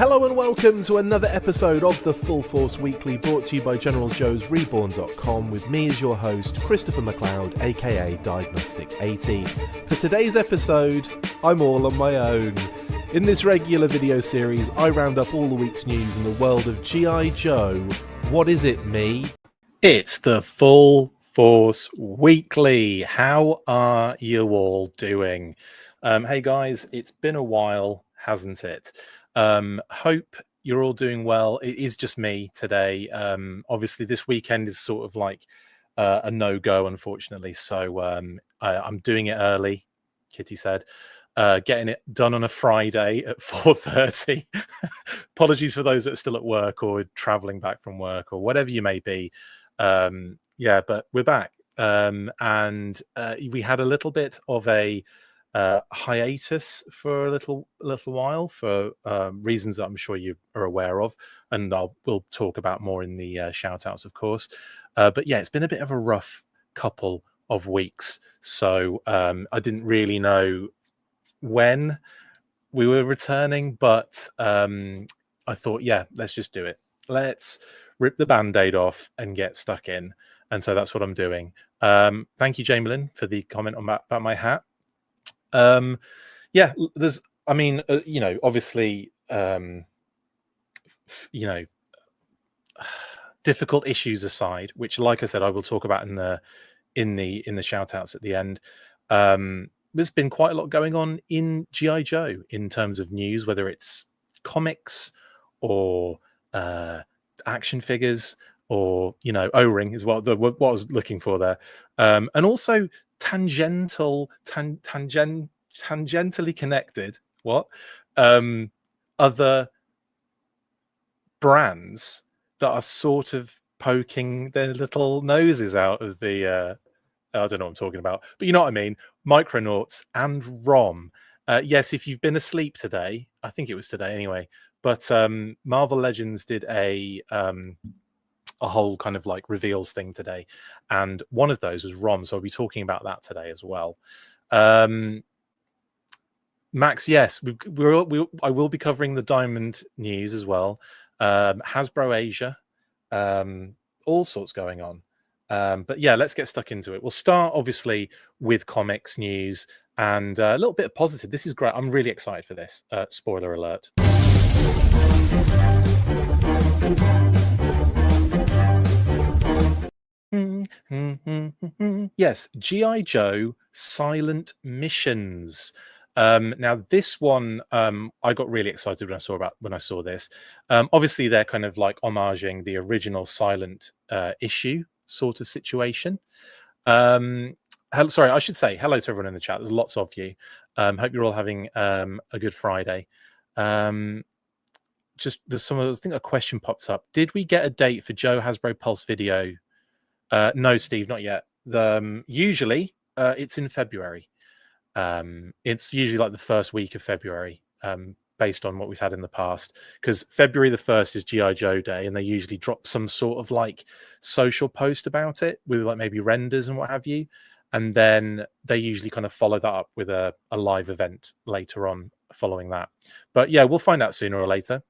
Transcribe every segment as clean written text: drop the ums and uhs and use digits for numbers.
Hello and welcome to another episode of the Full Force Weekly, brought to you by Generals Joe's Reborn.com, with me as your host, Christopher McLeod AKA Diagnostic 80. For today's episode, I'm all on my own. In this regular video series, I round up all the week's news in the world of G.I. Joe. What is it, me? It's the Full Force Weekly. How are you all doing? Hey guys, it's been a while, hasn't it? Hope you're all doing well. It is just me today. Obviously this weekend is sort of like a no-go, unfortunately, so I'm doing it early, Kitty said, getting it done on a Friday at 4:30. Apologies for those that are still at work or traveling back from work or whatever you may be. Yeah, but we're back, and we had a little bit of a hiatus for a little while for reasons that I'm sure you are aware of, and we'll talk about more in the shoutouts, of course. But yeah, it's been a bit of a rough couple of weeks, so I didn't really know when we were returning, but I thought, yeah, let's just do it. Let's rip the band-aid off and get stuck in, and so that's what I'm doing. Thank you, Jamelin, for the comment on about my hat. Yeah, there's, I mean, you know, obviously, you know, difficult issues aside, which, like I said, I will talk about in the shout outs at the end. There's been quite a lot going on in G.I. Joe in terms of news, whether it's comics or action figures, or, you know, O-ring is what I was looking for there, and also tangentially connected other brands that are sort of poking their little noses out of the I don't know what I'm talking about, but you know what I mean. Micronauts and ROM. Yes, if you've been asleep today, I think it was today anyway, but Marvel Legends did a whole kind of like reveals thing today, and one of those was ROM, so I'll be talking about that today as well. Max, yes, I will be covering the Diamond news as well. Hasbro Asia, all sorts going on. But yeah, let's get stuck into it. We'll start obviously with comics news and a little bit of positive. This is great. I'm really excited for this. Spoiler alert. Yes, G.I. Joe Silent Missions. Now this one, I got really excited when I saw this. Obviously they're kind of like homaging the original Silent issue sort of situation. Sorry, I should say hello to everyone in the chat. There's lots of you. Hope you're all having a good Friday. Just there's I think a question popped up. Did we get a date for Joe Hasbro Pulse video? No, Steve, not yet. Usually it's in February. It's usually like the first week of February, based on what we've had in the past, because February the 1st is G.I. Joe Day, and they usually drop some sort of like social post about it with like maybe renders and what have you, and then they usually kind of follow that up with a live event later on following that. But yeah, we'll find out sooner or later,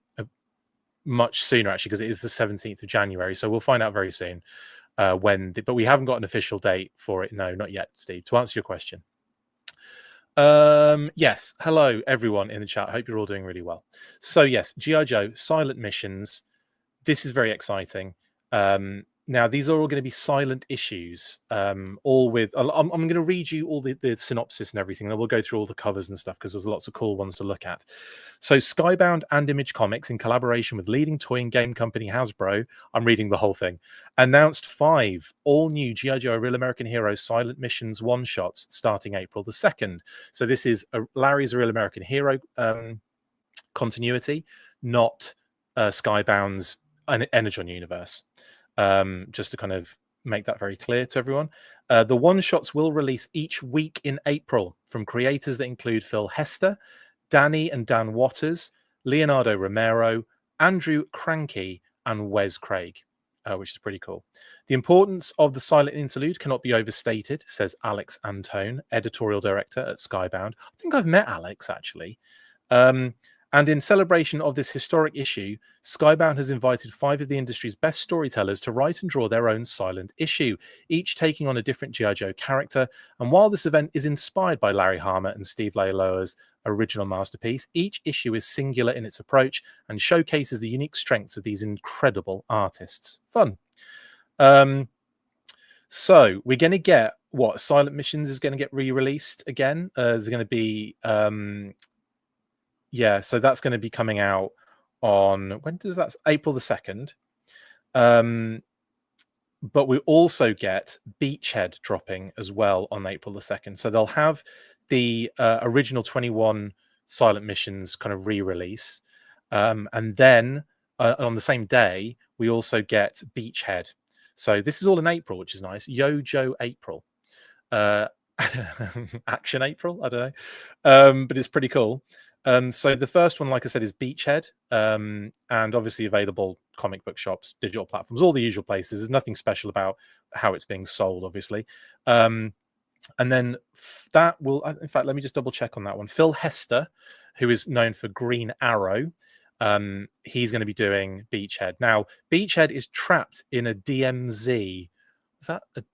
much sooner actually, because it is the 17th of January, so we'll find out very soon but we haven't got an official date for it. No, not yet, Steve, to answer your question. Yes, hello everyone in the chat. I hope you're all doing really well. So yes, G.I. Joe Silent Missions. This is very exciting. Now these are all going to be silent issues, all with I'm going to read you all the synopsis and everything, and then we'll go through all the covers and stuff, because there's lots of cool ones to look at. So SKYBOUND and Image Comics, in collaboration with leading toy and game company Hasbro, I'm reading the whole thing, announced 5 all-new G.I. Joe Real American Heroes Silent Missions one-shots starting April the 2nd. So this is Larry's Real American Hero continuity, not SKYBOUND's Energon universe. Just to kind of make that very clear to everyone. The one-shots will release each week in April from creators that include Phil Hester, Danny and Dan Waters, Leonardo Romero, Andrew Cranky, and Wes Craig, which is pretty cool. The importance of the silent interlude cannot be overstated, says Alex Antone, editorial director at SKYBOUND. I think I've met Alex, actually. And in celebration of this historic issue, Skybound has invited 5 of the industry's best storytellers to write and draw their own silent issue, each taking on a different G.I. Joe character. And while this event is inspired by Larry Hama and Steve Leialoha's original masterpiece, each issue is singular in its approach and showcases the unique strengths of these incredible artists. Fun. So we're going to get what Silent Missions is going to get re-released again. There's going to be yeah, so that's going to be coming out on, when does that, April the 2nd. But we also get Beachhead dropping as well on April the 2nd. So they'll have the original 21 Silent Missions kind of re-release. And then on the same day, we also get Beachhead. So this is all in April, which is nice. Yo-Joe April. Action April, I don't know. But it's pretty cool. So the first one, like I said, is Beachhead, and obviously available comic book shops, digital platforms, all the usual places. There's nothing special about how it's being sold, obviously. And then that will, in fact, let me just double check on that one. Phil Hester, who is known for Green Arrow, he's going to be doing Beachhead. Now, Beachhead is trapped in a DMZ. Is that a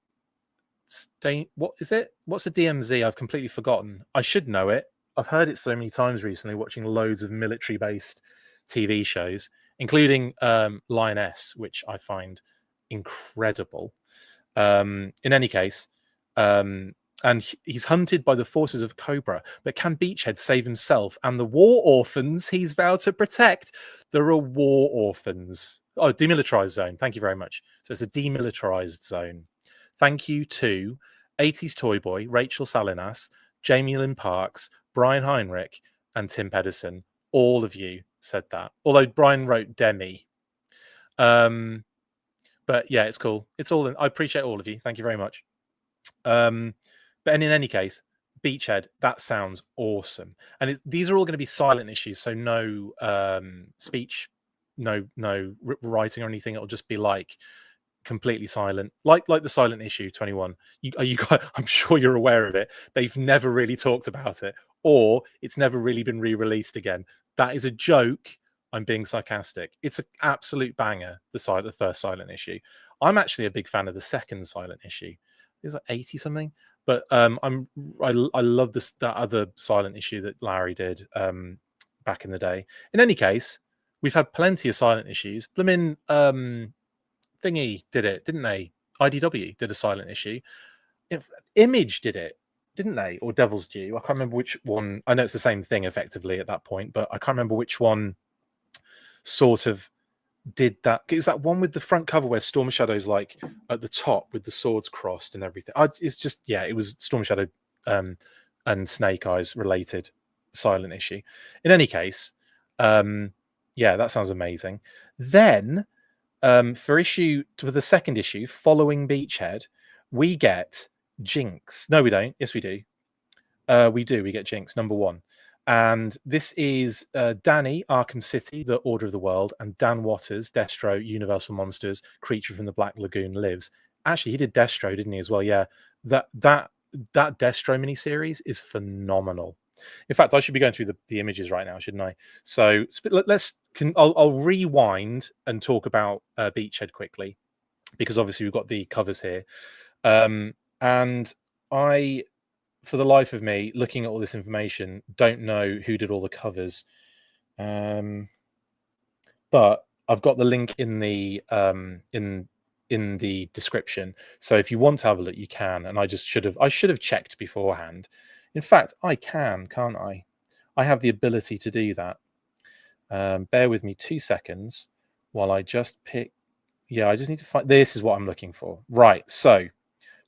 stain? What is it? What's a DMZ? I've completely forgotten. I should know it. I've heard it so many times recently, watching loads of military-based TV shows, including Lioness, which I find incredible. In any case, and he's hunted by the forces of Cobra, but can Beachhead save himself and the war orphans he's vowed to protect? There are war orphans. Oh, demilitarized zone. Thank you very much. So it's a demilitarized zone. Thank you to 80s Toy Boy, Rachel Salinas, Jamie Lynn Parks, Brian Heinrich, and Tim Pedersen. All of you said that. Although Brian wrote Demi. But yeah, it's cool. It's all in. I appreciate all of you. Thank you very much. But in any case, Beachhead, that sounds awesome. And these are all going to be silent issues, so no speech, no writing or anything. It'll just be like completely silent, like the silent issue 21. You guys, I'm sure you're aware of it. They've never really talked about it, or it's never really been re-released again. That is a joke. I'm being sarcastic. It's an absolute banger, the first silent issue. I'm actually a big fan of the second silent issue. It was like 80 something, but I love that other silent issue that Larry did back in the day. In any case, we've had plenty of silent issues. Blimmin' Thingy did it, didn't they? IDW did a silent issue. Image did it, didn't they? Or Devil's Due. I can't remember which one. I know it's the same thing effectively at that point, but I can't remember which one sort of did that. It was that one with the front cover where Storm Shadow's like at the top with the swords crossed and everything. It's just, yeah, it was Storm Shadow and Snake Eyes related silent issue. In any case, yeah, that sounds amazing. Then for the second issue following Beachhead, we get Jinx. No, we don't. Yes, we do. We get Jinx #1. And this is Danny, Arkham City, The Order of the World, and Dan Waters, Destro, Universal Monsters, Creature from the Black Lagoon Lives. Actually, he did Destro, didn't he, as well? Yeah, that Destro miniseries is phenomenal. In fact, I should be going through the images right now, shouldn't I? So I'll rewind and talk about Beachhead quickly, because obviously we've got the covers here. And I, for the life of me, looking at all this information, don't know who did all the covers. But I've got the link in the in the description. So if you want to have a look, you can. And I should have checked beforehand. In fact, I can, can't I? I have the ability to do that. Bear with me 2 seconds while I just pick. Yeah, I just need to find. This is what I'm looking for. Right. So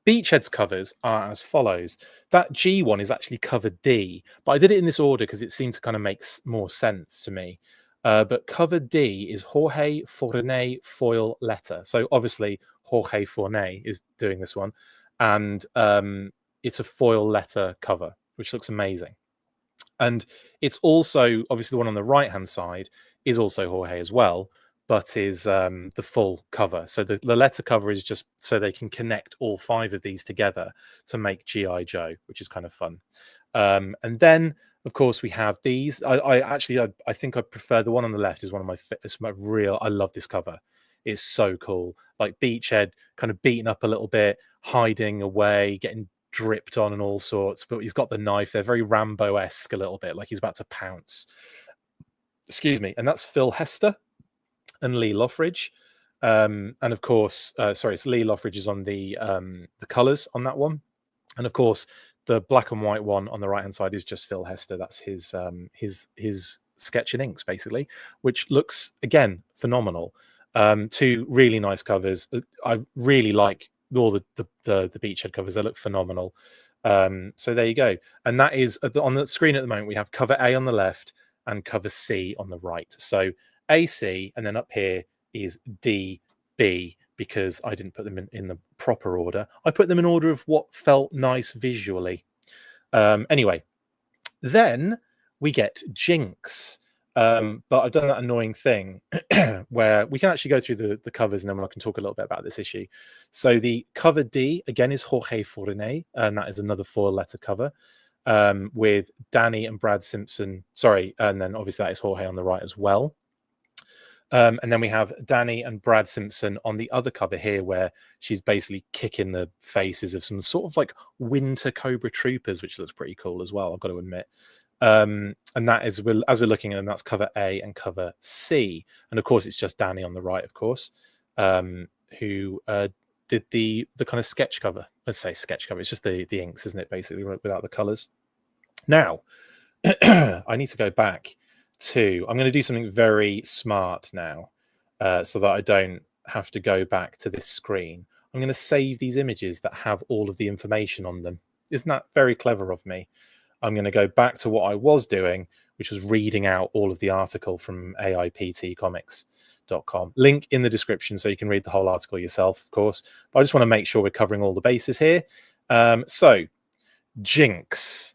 Beachhead's covers are as follows. That G one is actually cover D, but I did it in this order because it seemed to kind of make more sense to me. But cover D is Jorge Forney foil letter. So obviously Jorge Forney is doing this one, and it's a foil letter cover, which looks amazing. And it's also obviously the one on the right hand side is also Jorge as well, but is the full cover. So the letter cover is just so they can connect all 5 of these together to make G.I. Joe, which is kind of fun. And then Of course, we have these. I think I prefer the one on the left is one of my real. I love this cover. It's so cool. Like Beachhead kind of beaten up a little bit, hiding away, getting dripped on and all sorts. But he's got the knife. They're very Rambo-esque a little bit, like he's about to pounce. Excuse me. And that's Phil Hester and Lee Lothridge. And of course, sorry, it's Lee Lothridge is on the colours on that one. And of course, the black and white one on the right hand side is just Phil Hester. That's his sketch and inks, basically, which looks again phenomenal. Two really nice covers. I really like all the Beachhead covers. They look phenomenal. So there you go. And that is on the screen at the moment. We have cover A on the left and cover C on the right. So AC, and then up here is D, B, because I didn't put them in the proper order. I put them in order of what felt nice visually. Anyway, then we get Jinx. But I've done that annoying thing where we can actually go through the covers and then I can talk a little bit about this issue. So the cover D, again, is Jorge Forné, and that is another 4-letter cover with Danny and Brad Simpson. Sorry, and then obviously that is Jorge on the right as well. And then we have Danny and Brad Simpson on the other cover here, where she's basically kicking the faces of some sort of like winter Cobra Troopers, which looks pretty cool as well, I've got to admit. And that is, as we're looking at them, that's cover A and cover C. And of course, it's just Danny on the right, of course, who did the kind of sketch cover. Let's say sketch cover. It's just the inks, isn't it, basically, without the colors. Now, I need to go back to, I'm going to do something very smart now, so that I don't have to go back to this screen. I'm going to save these images that have all of the information on them. Isn't that very clever of me? I'm going to go back to what I was doing, which was reading out all of the article from AIPTcomics.com. Link in the description so you can read the whole article yourself, of course. But I just want to make sure we're covering all the bases here. So, Jinx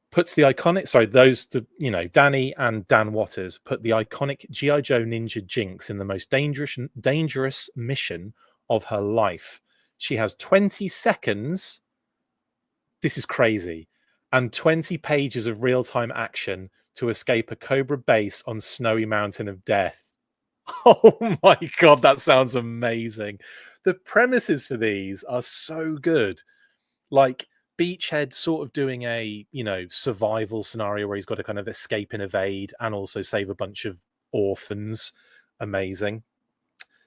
puts the iconic, Danny and Dan Waters put the iconic G.I. Joe Ninja Jinx in the most dangerous mission of her life. She has 20 seconds. This is crazy. And 20 pages of real-time action to escape a Cobra base on Snowy Mountain of Death. Oh my God, that sounds amazing. The premises for these are so good. Like Beachhead sort of doing a, survival scenario where he's got to kind of escape and evade and also save a bunch of orphans. Amazing.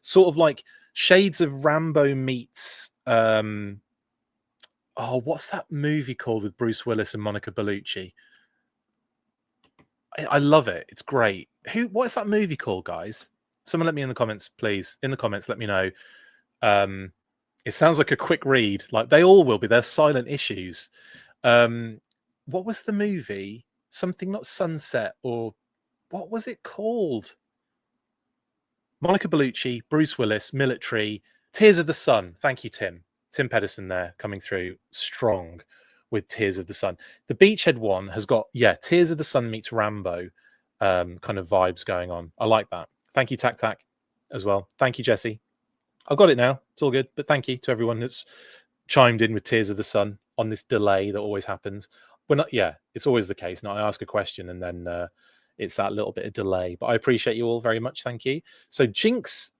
Sort of like shades of Rambo meets... what's that movie called with Bruce Willis and Monica Bellucci? I love it. It's great. What is that movie called, guys? Someone let me in the comments, please. In the comments, let me know. It sounds like a quick read. Like they all will be. They're silent issues. What was the movie? Something not Sunset, or what was it called? Monica Bellucci, Bruce Willis, military, Tears of the Sun. Thank you, Tim. Tim Pedersen there coming through strong with Tears of the Sun. The Beachhead one has got, Tears of the Sun meets Rambo kind of vibes going on. I like that. Thank you, Tac Tac, as well. Thank you, Jesse. I've got it now. It's all good. But thank you to everyone that's chimed in with Tears of the Sun on this delay that always happens. It's always the case. Now I ask a question and then it's that little bit of delay. But I appreciate you all very much. Thank you. So Jinx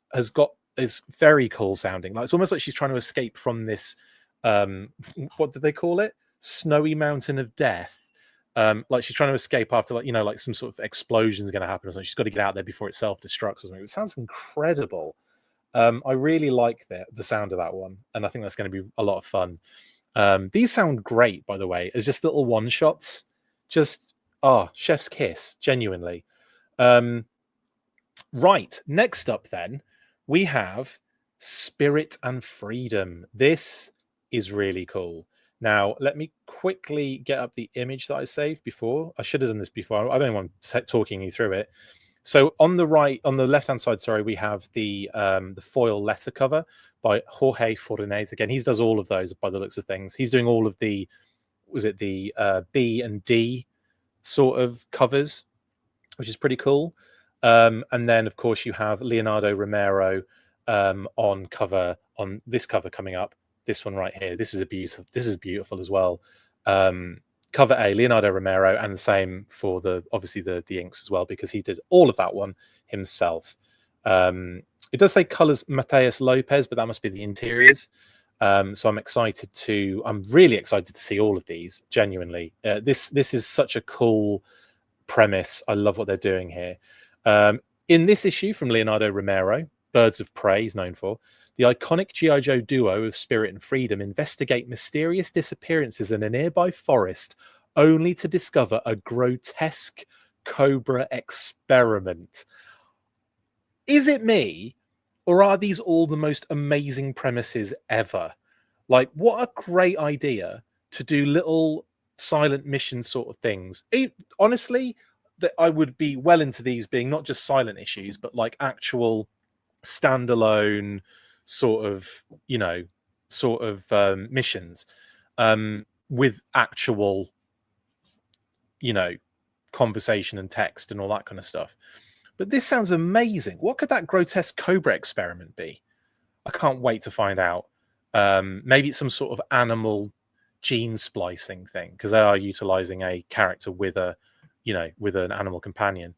is very cool sounding. Like it's almost like she's trying to escape from this what did they call it? Snowy Mountain of Death. Like she's trying to escape after like some sort of explosion is going to happen or something. She's got to get out there before it self-destructs or something. It sounds incredible. I really like the sound of that one, and I think that's going to be a lot of fun. These sound great, by the way, as just little one-shots. Just chef's kiss, genuinely. Right, next up then we have Spirit and Freedom. This is really cool. Now, let me quickly get up the image that I saved before. I should have done this before. I don't want talking you through it. So on the left-hand side, we have the foil letter cover by Jorge Fornes. Again, he does all of those by the looks of things. He's doing all of the B and D sort of covers, which is pretty cool. And then, of course, you have Leonardo Romero on this cover coming up. This one right here. This is beautiful as well. cover A, Leonardo Romero, and the same for obviously the inks as well, because he did all of that one himself. It does say colors Mateus Lopez, but that must be the interiors. So I'm really excited to see all of these. Genuinely, this is such a cool premise. I love what they're doing here. In this issue from Leonardo Romero, Birds of Prey is known for. The iconic G.I. Joe duo of Spirit and Freedom investigate mysterious disappearances in a nearby forest, only to discover a grotesque cobra experiment. Is it me, or are these all the most amazing premises ever? Like, what a great idea to do little silent mission sort of things. Honestly, that I would be well into these being not just silent issues, but like actual standalone sort of missions with actual conversation and text and all that kind of stuff. But this sounds amazing. What could that grotesque cobra experiment be? I can't wait to find out. Maybe it's some sort of animal gene splicing thing, because they are utilizing a character with an animal companion.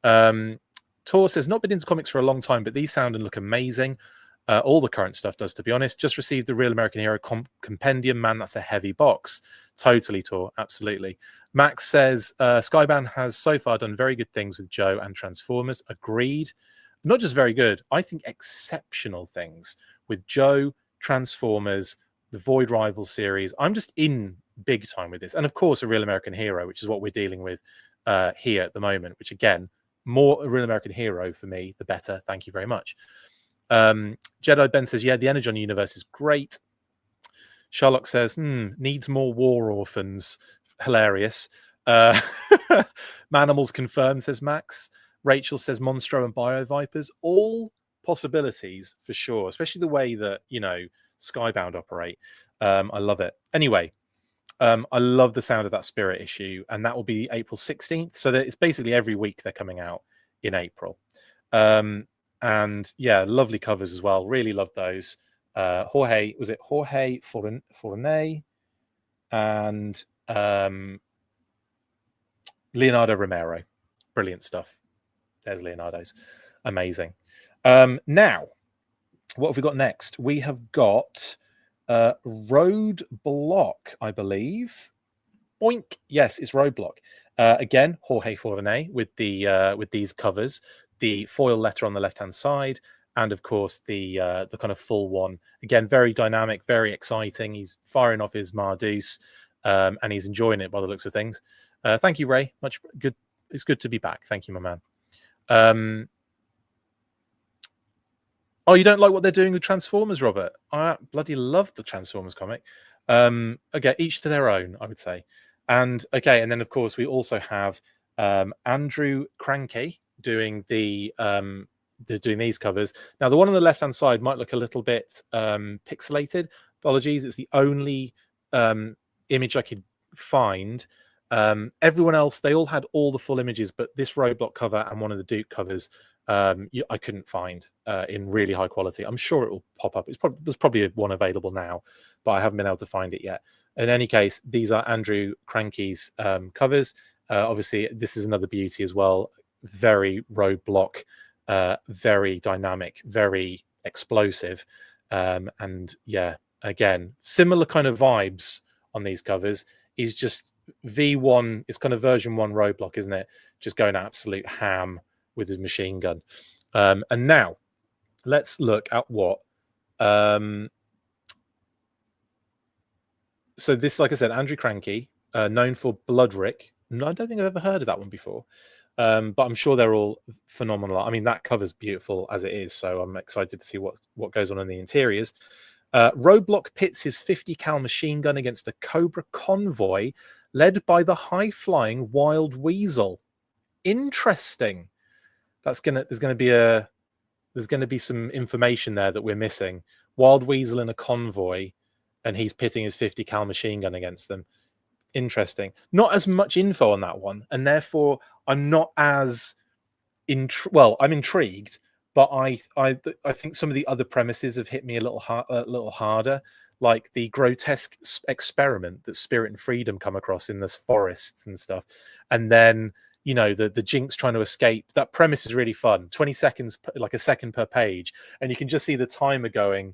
Tor says, not been into comics for a long time, but these sound and look amazing. All the current stuff does, to be honest. Just received the Real American Hero Compendium. Man, that's a heavy box. Totally, Tor. Absolutely. Max says, Skybound has so far done very good things with Joe and Transformers. Agreed. Not just very good, I think exceptional things with Joe, Transformers, the Void Rivals series. I'm just in big time with this. And of course, a Real American Hero, which is what we're dealing with here at the moment, which again, more a Real American Hero for me, the better. Thank you very much. Jedi Ben says, yeah, the Energon universe is great. Sherlock says, needs more war orphans. Hilarious. Manimals confirmed, says Max. Rachel says Monstro and Bio Vipers. All possibilities for sure, especially the way that, Skybound operate. I love it. Anyway, I love the sound of that Spirit issue, and that will be April 16th. So that it's basically every week they're coming out in April. And yeah, lovely covers as well. Really love those. Jorge Forney and Leonardo Romero. Brilliant stuff. There's Leonardo's. Amazing. Now, what have we got next? We have got Roadblock, I believe. Boink. Yes, it's Roadblock. Again, Jorge Forney with these covers. The foil letter on the left-hand side, and of course the kind of full one. Again, very dynamic, very exciting. He's firing off his Marduce, and he's enjoying it by the looks of things. Thank you, Ray. Much good. It's good to be back. Thank you, my man. Oh, you don't like what they're doing with Transformers, Robert? I bloody love the Transformers comic. Okay, each to their own, I would say. And okay, and then of course we also have Andrew Cranky doing they're doing these covers. Now, the one on the left-hand side might look a little bit pixelated. Apologies, it's the only image I could find. Everyone else, they all had all the full images, but this Roadblock cover and one of the Duke covers, I couldn't find in really high quality. I'm sure it will pop up. There's probably one available now, but I haven't been able to find it yet. In any case, these are Andrew Cranky's covers. Obviously, this is another beauty as well. Very Roadblock, very dynamic, very explosive, and yeah, again, similar kind of vibes on these covers. Is just V1. It's kind of version 1 Roadblock, isn't it? Just going absolute ham with his machine gun. And now let's look at what. So this, like I said, Andrew Cranky, known for Bloodrick. I don't think I've ever heard of that one before. But I'm sure they're all phenomenal. I mean, that cover's beautiful as it is, so I'm excited to see what goes on in the interiors. Roadblock pits his 50 cal machine gun against a Cobra convoy led by the high-flying Wild Weasel. Interesting. There's going to be some information there that we're missing. Wild Weasel in a convoy, and he's pitting his 50 cal machine gun against them. Interesting. Not as much info on that one, and therefore I'm not as I'm intrigued, but I think some of the other premises have hit me a little harder. like the grotesque experiment that Spirit and Freedom come across in this forests and stuff, and then the Jinx trying to escape. That premise is really fun. 20 seconds, like a second per page, and you can just see the timer going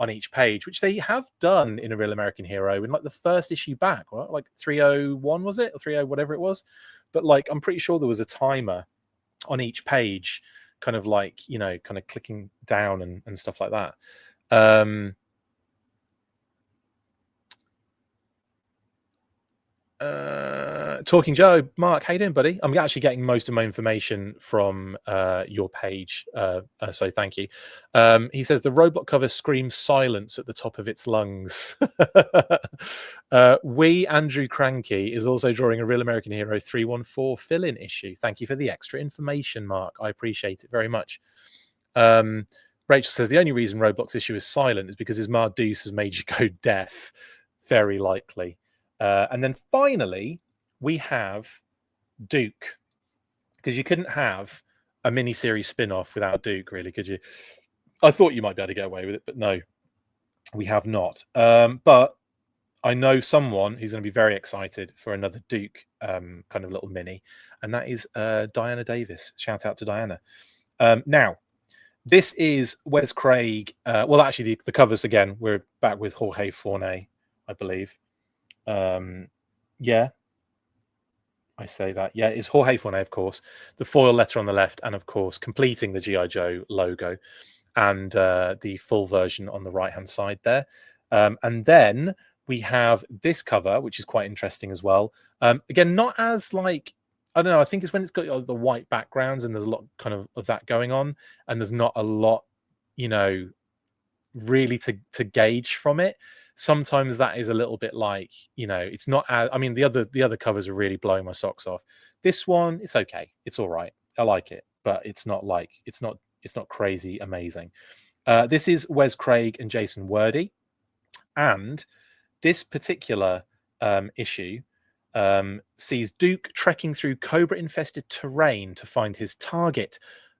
on each page, which they have done in A Real American Hero in like the first issue back, right? Like 301 was it, or 30 whatever it was. But like I'm pretty sure there was a timer on each page, kind of like kind of clicking down and stuff like that. Talking Joe, Mark, how you doing, buddy? I'm actually getting most of my information from your page, so thank you. He says the Roadblock cover screams silence at the top of its lungs. Andrew Cranky is also drawing a Real American Hero 314 fill-in issue. Thank you for the extra information, Mark. I appreciate it very much. Rachel says the only reason Roadblock's issue is silent is because his Marduce has made you go deaf. Very likely. And then finally, we have Duke, because you couldn't have a miniseries spin-off without Duke, really, could you? I thought you might be able to get away with it, but no, we have not. But I know someone who's going to be very excited for another Duke kind of little mini, and that is Diana Davis. Shout out to Diana. Now, this is Wes Craig. Well, actually, the covers again. We're back with Jorge Forney, I believe. Yeah, I say that. Yeah, it's Jorge Forney, of course. The foil letter on the left, and of course, completing the G.I. Joe logo, and the full version on the right-hand side there. And then we have this cover, which is quite interesting as well. Again, not as like, I don't know, I think it's when it's got the white backgrounds and there's a lot kind of that going on, and there's not a lot, really to gauge from it. Sometimes that is a little bit like, it's not as, I mean, the other covers are really blowing my socks off. This one, it's okay, it's all right, I like it, but it's not like, it's not crazy amazing. This is Wes Craig and Jason Wordy, and this particular issue sees Duke trekking through cobra-infested terrain to find his target,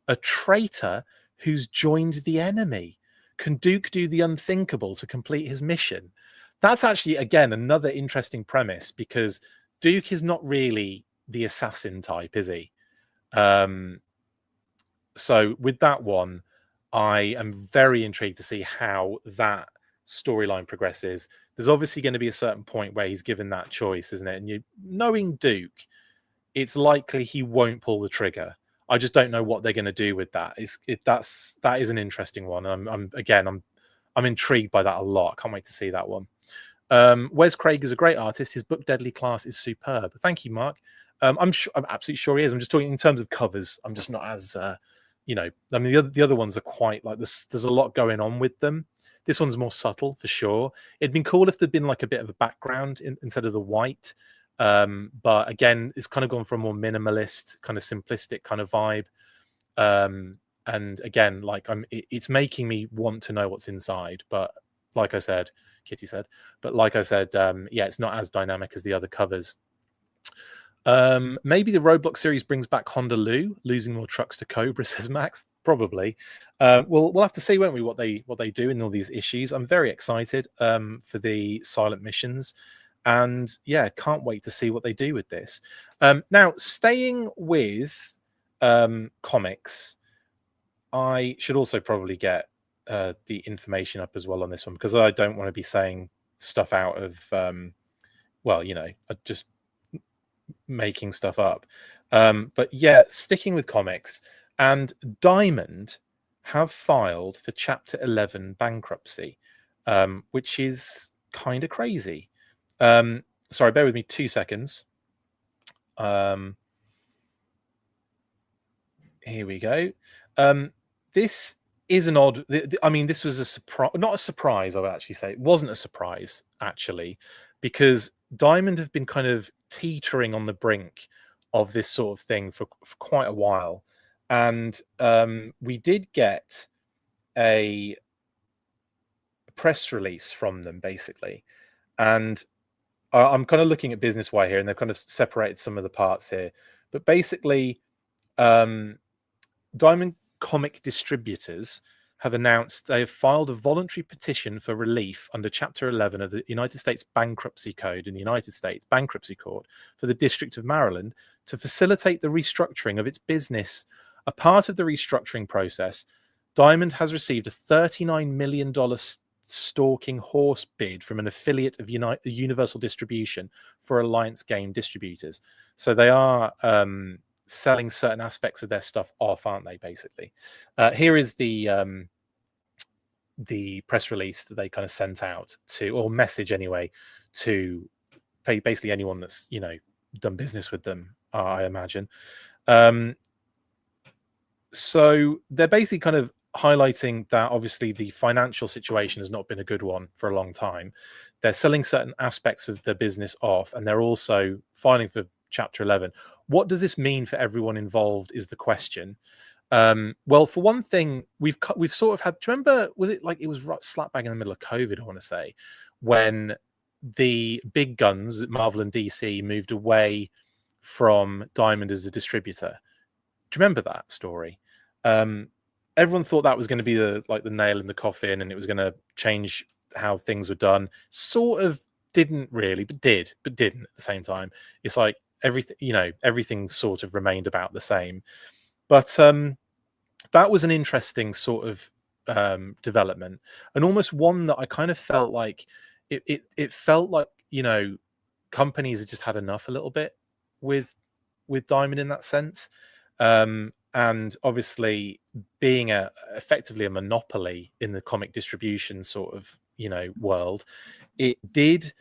a traitor who's joined the enemy. Can Duke do the unthinkable to complete his mission? That's actually, again, another interesting premise, because Duke is not really the assassin type, is he? So with that one, I am very intrigued to see how that storyline progresses. There's obviously going to be a certain point where he's given that choice, isn't it? And knowing Duke, it's likely he won't pull the trigger. I just don't know what they're going to do with that. That is an interesting one. I'm intrigued by that a lot. I can't wait to see that one. Wes Craig is a great artist. His book Deadly Class is superb. Thank you, Mark. I'm absolutely sure he is. I'm just talking in terms of covers. I'm just not as I mean, the other ones are quite like this. There's a lot going on with them. This one's more subtle for sure. It'd been cool if there'd been like a bit of a background instead of the white. But again, it's kind of gone for a more minimalist, kind of simplistic kind of vibe. And again, like it's making me want to know what's inside. But like I said, Kitty said, yeah, it's not as dynamic as the other covers. Maybe the Roadblock series brings back Honda Lou, losing more trucks to Cobra, says Max. Probably. We'll have to see, won't we, what they do in all these issues. I'm very excited for the silent missions. And yeah, can't wait to see what they do with this. Now, staying with comics, I should also probably get the information up as well on this one, because I don't want to be saying stuff out of, just making stuff up. But yeah, sticking with comics, and Diamond have filed for Chapter 11 bankruptcy, which is kind of crazy. Sorry, bear with me 2 seconds. Here we go. This is an odd. I mean, this was a surprise, not a surprise. I would actually say it wasn't a surprise, actually, because Diamond have been kind of teetering on the brink of this sort of thing for quite a while, and we did get a press release from them, basically, and I'm kind of looking at Business Wire here, and they've kind of separated some of the parts here. But basically, Diamond Comic Distributors have announced they have filed a voluntary petition for relief under Chapter 11 of the United States Bankruptcy Code in the United States Bankruptcy Court for the District of Maryland to facilitate the restructuring of its business. A part of the restructuring process, Diamond has received a $39 million stalking horse bid from an affiliate of Universal Distribution for Alliance Game Distributors. So they are selling certain aspects of their stuff off, aren't they, basically? Here is the press release that they kind of sent out to, or message anyway, to basically anyone that's, you know, done business with them, I imagine. So they're basically kind of highlighting that obviously the financial situation has not been a good one for a long time. They're selling certain aspects of the business off, and they're also filing for Chapter 11. What does this mean for everyone involved is the question. Well, for one thing, we've sort of had, do you remember, was it like, it was slap bang in the middle of COVID, I want to say, when the big guns, Marvel and DC, moved away from Diamond as a distributor? Do you remember that story? Everyone thought that was going to be the nail in the coffin, and it was going to change how things were done. Sort of didn't really, but didn't at the same time. It's like everything, you know, everything sort of remained about the same. But that was an interesting sort of development, and almost one that I kind of felt like it felt like, you know, companies had just had enough a little bit with Diamond in that sense. And obviously being effectively a monopoly in the comic distribution sort of, you know, world, it did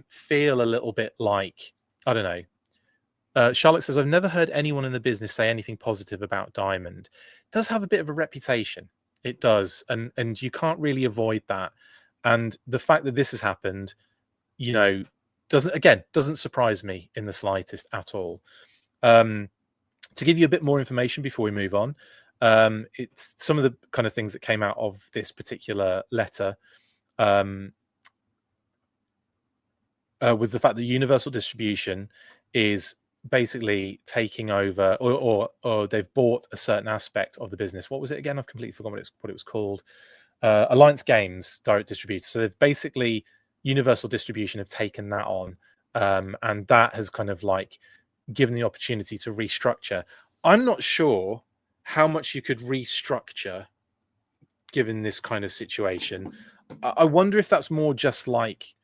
feel a little bit like, I don't know. Charlotte says, I've never heard anyone in the business say anything positive about Diamond. It does have a bit of a reputation. It does. And you can't really avoid that. And the fact that this has happened, you know, doesn't surprise me in the slightest at all. To give you a bit more information before we move on, it's some of the kind of things that came out of this particular letter, with the fact that Universal Distribution is basically taking over, or they've bought a certain aspect of the business. What was it again? I've completely forgotten what it was called. Alliance Games Direct Distributor. So they've basically, Universal Distribution have taken that on, and that has kind of like given the opportunity to restructure. I'm not sure how much you could restructure given this kind of situation. I wonder if that's more just like,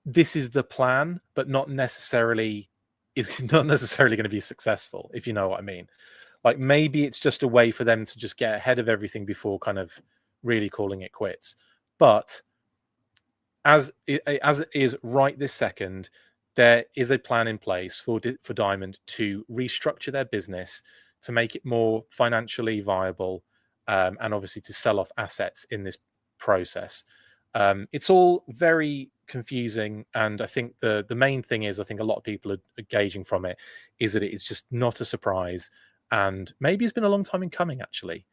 this is the plan, but not necessarily going to be successful, if you know what I mean. Like, maybe it's just a way for them to just get ahead of everything before kind of really calling it quits. But as it is right this second, there is a plan in place for Diamond to restructure their business to make it more financially viable, and obviously to sell off assets in this process. It's all very confusing, and I think the main thing is, I think a lot of people are gauging from it, is that it's just not a surprise, and maybe it's been a long time in coming, actually.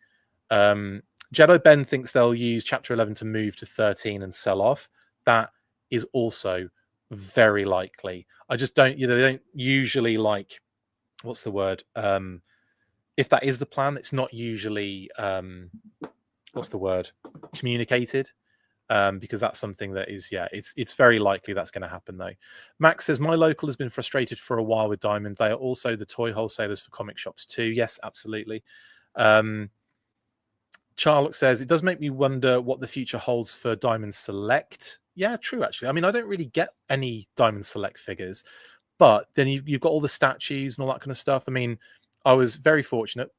Jedi Ben thinks they'll use Chapter 11 to move to 13 and sell off. That is also very likely. I just don't, you know, they don't usually, like, what's the word? If that is the plan, it's not usually what's the word? Communicated. Because that's something that is, yeah, it's very likely that's going to happen though. Max says, my local has been frustrated for a while with Diamond. They are also the toy wholesalers for comic shops too. Yes, absolutely. Charlotte says, it does make me wonder what the future holds for Diamond Select. Yeah, true, actually. I mean, I don't really get any Diamond Select figures, but then you've got all the statues and all that kind of stuff. I mean, I was very fortunate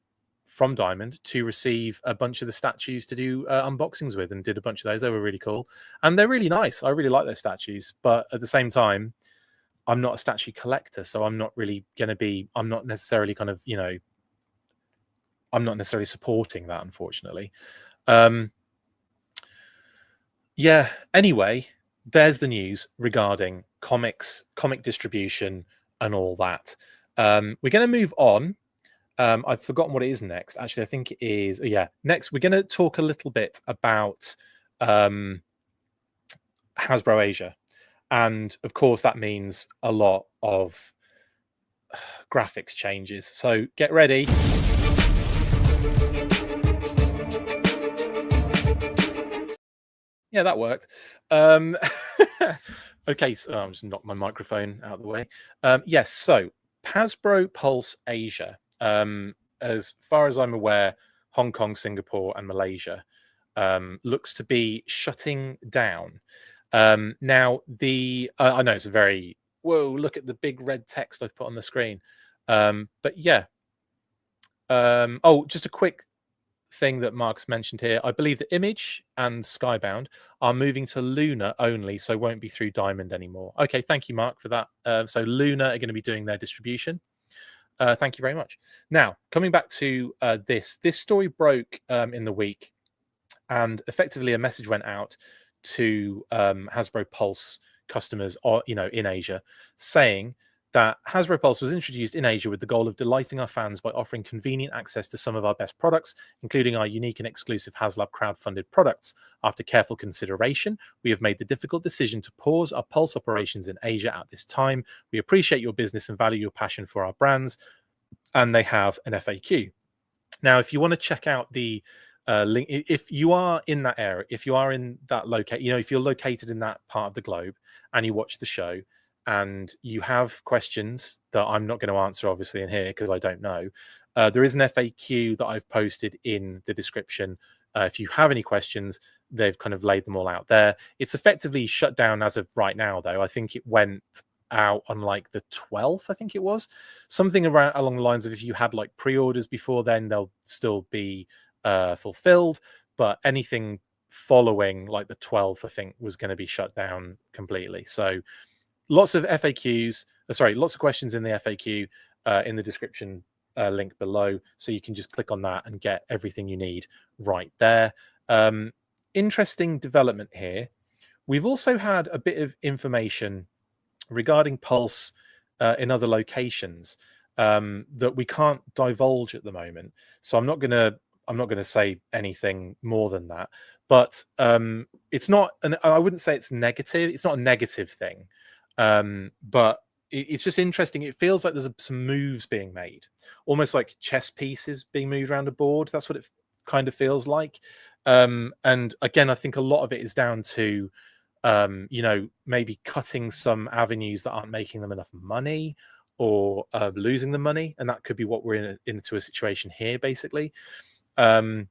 from Diamond to receive a bunch of the statues to do unboxings with, and did a bunch of those. They were really cool, and they're really nice. I really like their statues, but at the same time, I'm not a statue collector, so I'm not really going to be, I'm not necessarily kind of, you know, I'm not necessarily supporting that, unfortunately. Yeah, anyway, there's the news regarding comics, comic distribution, and all that. We're going to move on. I've forgotten what it is next. Actually, I think it is, yeah, next we're going to talk a little bit about Hasbro Asia. And of course, that means a lot of graphics changes. So get ready. Yeah, that worked. Okay, so I'm just knocked my microphone out of the way. Yes, so Hasbro Pulse Asia, as far as I'm aware, Hong Kong, Singapore, and Malaysia, looks to be shutting down. Now, I know it's a very, whoa, look at the big red text I've put on the screen. But yeah. Oh, just a quick thing that Mark's mentioned here. I believe that Image and Skybound are moving to Luna only, so won't be through Diamond anymore. Okay, thank you, Mark, for that. So Luna are going to be doing their distribution. Thank you very much. Now, coming back to this story broke in the week, and effectively a message went out to Hasbro Pulse customers, or in Asia, saying that Hasbro Pulse was introduced in Asia with the goal of delighting our fans by offering convenient access to some of our best products, including our unique and exclusive HasLab crowd-funded products. After careful consideration, we have made the difficult decision to pause our Pulse operations in Asia at this time. We appreciate your business and value your passion for our brands. And they have an FAQ. Now, if you want to check out the link, if you are in that area, if you are in that if you're located in that part of the globe and you watch the show, and you have questions that I'm not going to answer, obviously, in here because I don't know, there is an FAQ that I've posted in the description. If you have any questions, they've kind of laid them all out there. It's effectively shut down as of right now, though. I think it went out on like the 12th, I think it was. Something around along the lines of, if you had like pre-orders before then, they'll still be fulfilled. But anything following like the 12th, I think, was going to be shut down completely. So lots of FAQs, lots of questions in the FAQ in the description link below. So you can just click on that and get everything you need right there. Interesting development here. We've also had a bit of information regarding Pulse in other locations that we can't divulge at the moment. So I'm not gonna say anything more than that. But it's not, and I wouldn't say it's negative. It's not a negative thing. But it's just interesting. It feels like there's some moves being made, almost like chess pieces being moved around a board. That's what it kind of feels like. And again, I think a lot of it is down to maybe cutting some avenues that aren't making them enough money, or losing the money, and that could be what we're into a situation here, basically. I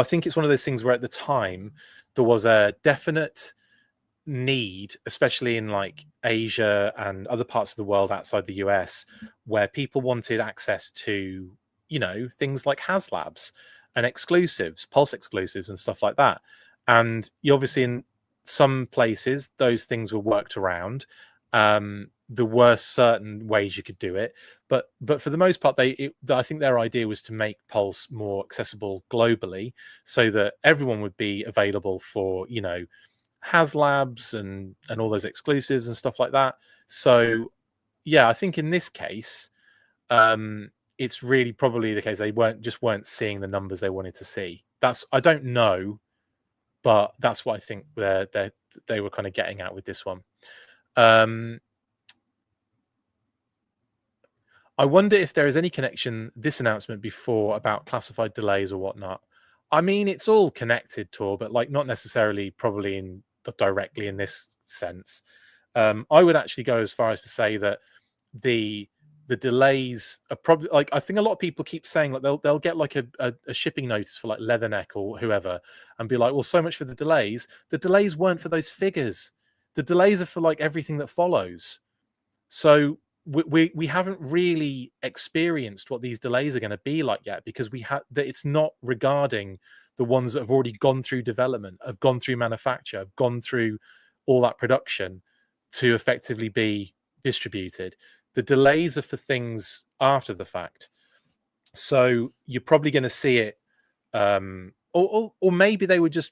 think it's one of those things where at the time there was a definite need, especially in like Asia and other parts of the world outside the US, where people wanted access to things like HasLabs and exclusives, Pulse exclusives and stuff like that. And you obviously, in some places, those things were worked around. There were certain ways you could do it, but for the most part, I think their idea was to make Pulse more accessible globally, so that everyone would be available for HasLabs and all those exclusives and stuff like that. So yeah, I think in this case, it's really probably the case they weren't seeing the numbers they wanted to see. I don't know, but that's what I think they were kind of getting at with this one. I wonder if there is any connection, this announcement before, about classified delays or whatnot. I mean, it's all connected, Tor, but like not necessarily probably directly in this sense. I would actually go as far as to say that the delays are probably, like, I think a lot of people keep saying like they'll get like a shipping notice for like Leatherneck or whoever and be like, well, so much for the delays. The delays weren't for those figures. The delays are for like everything that follows. So we haven't really experienced what these delays are going to be like yet, because it's not regarding the ones that have already gone through development, have gone through manufacture, have gone through all that production to effectively be distributed. The delays are for things after the fact. So you're probably going to see it, or maybe they were just,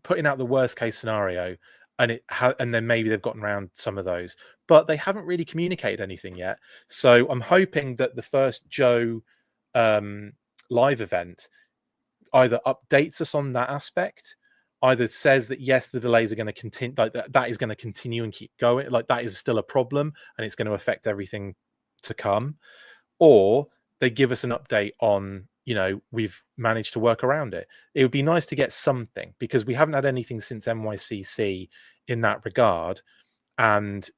putting out the worst case scenario, and then maybe they've gotten around some of those, but they haven't really communicated anything yet. So I'm hoping that the first Joe live event either updates us on that aspect, either says that yes, the delays are going to continue, like that is going to continue and keep going, like that is still a problem and it's going to affect everything to come, or they give us an update on we've managed to work around it. It would be nice to get something, because we haven't had anything since NYCC in that regard. And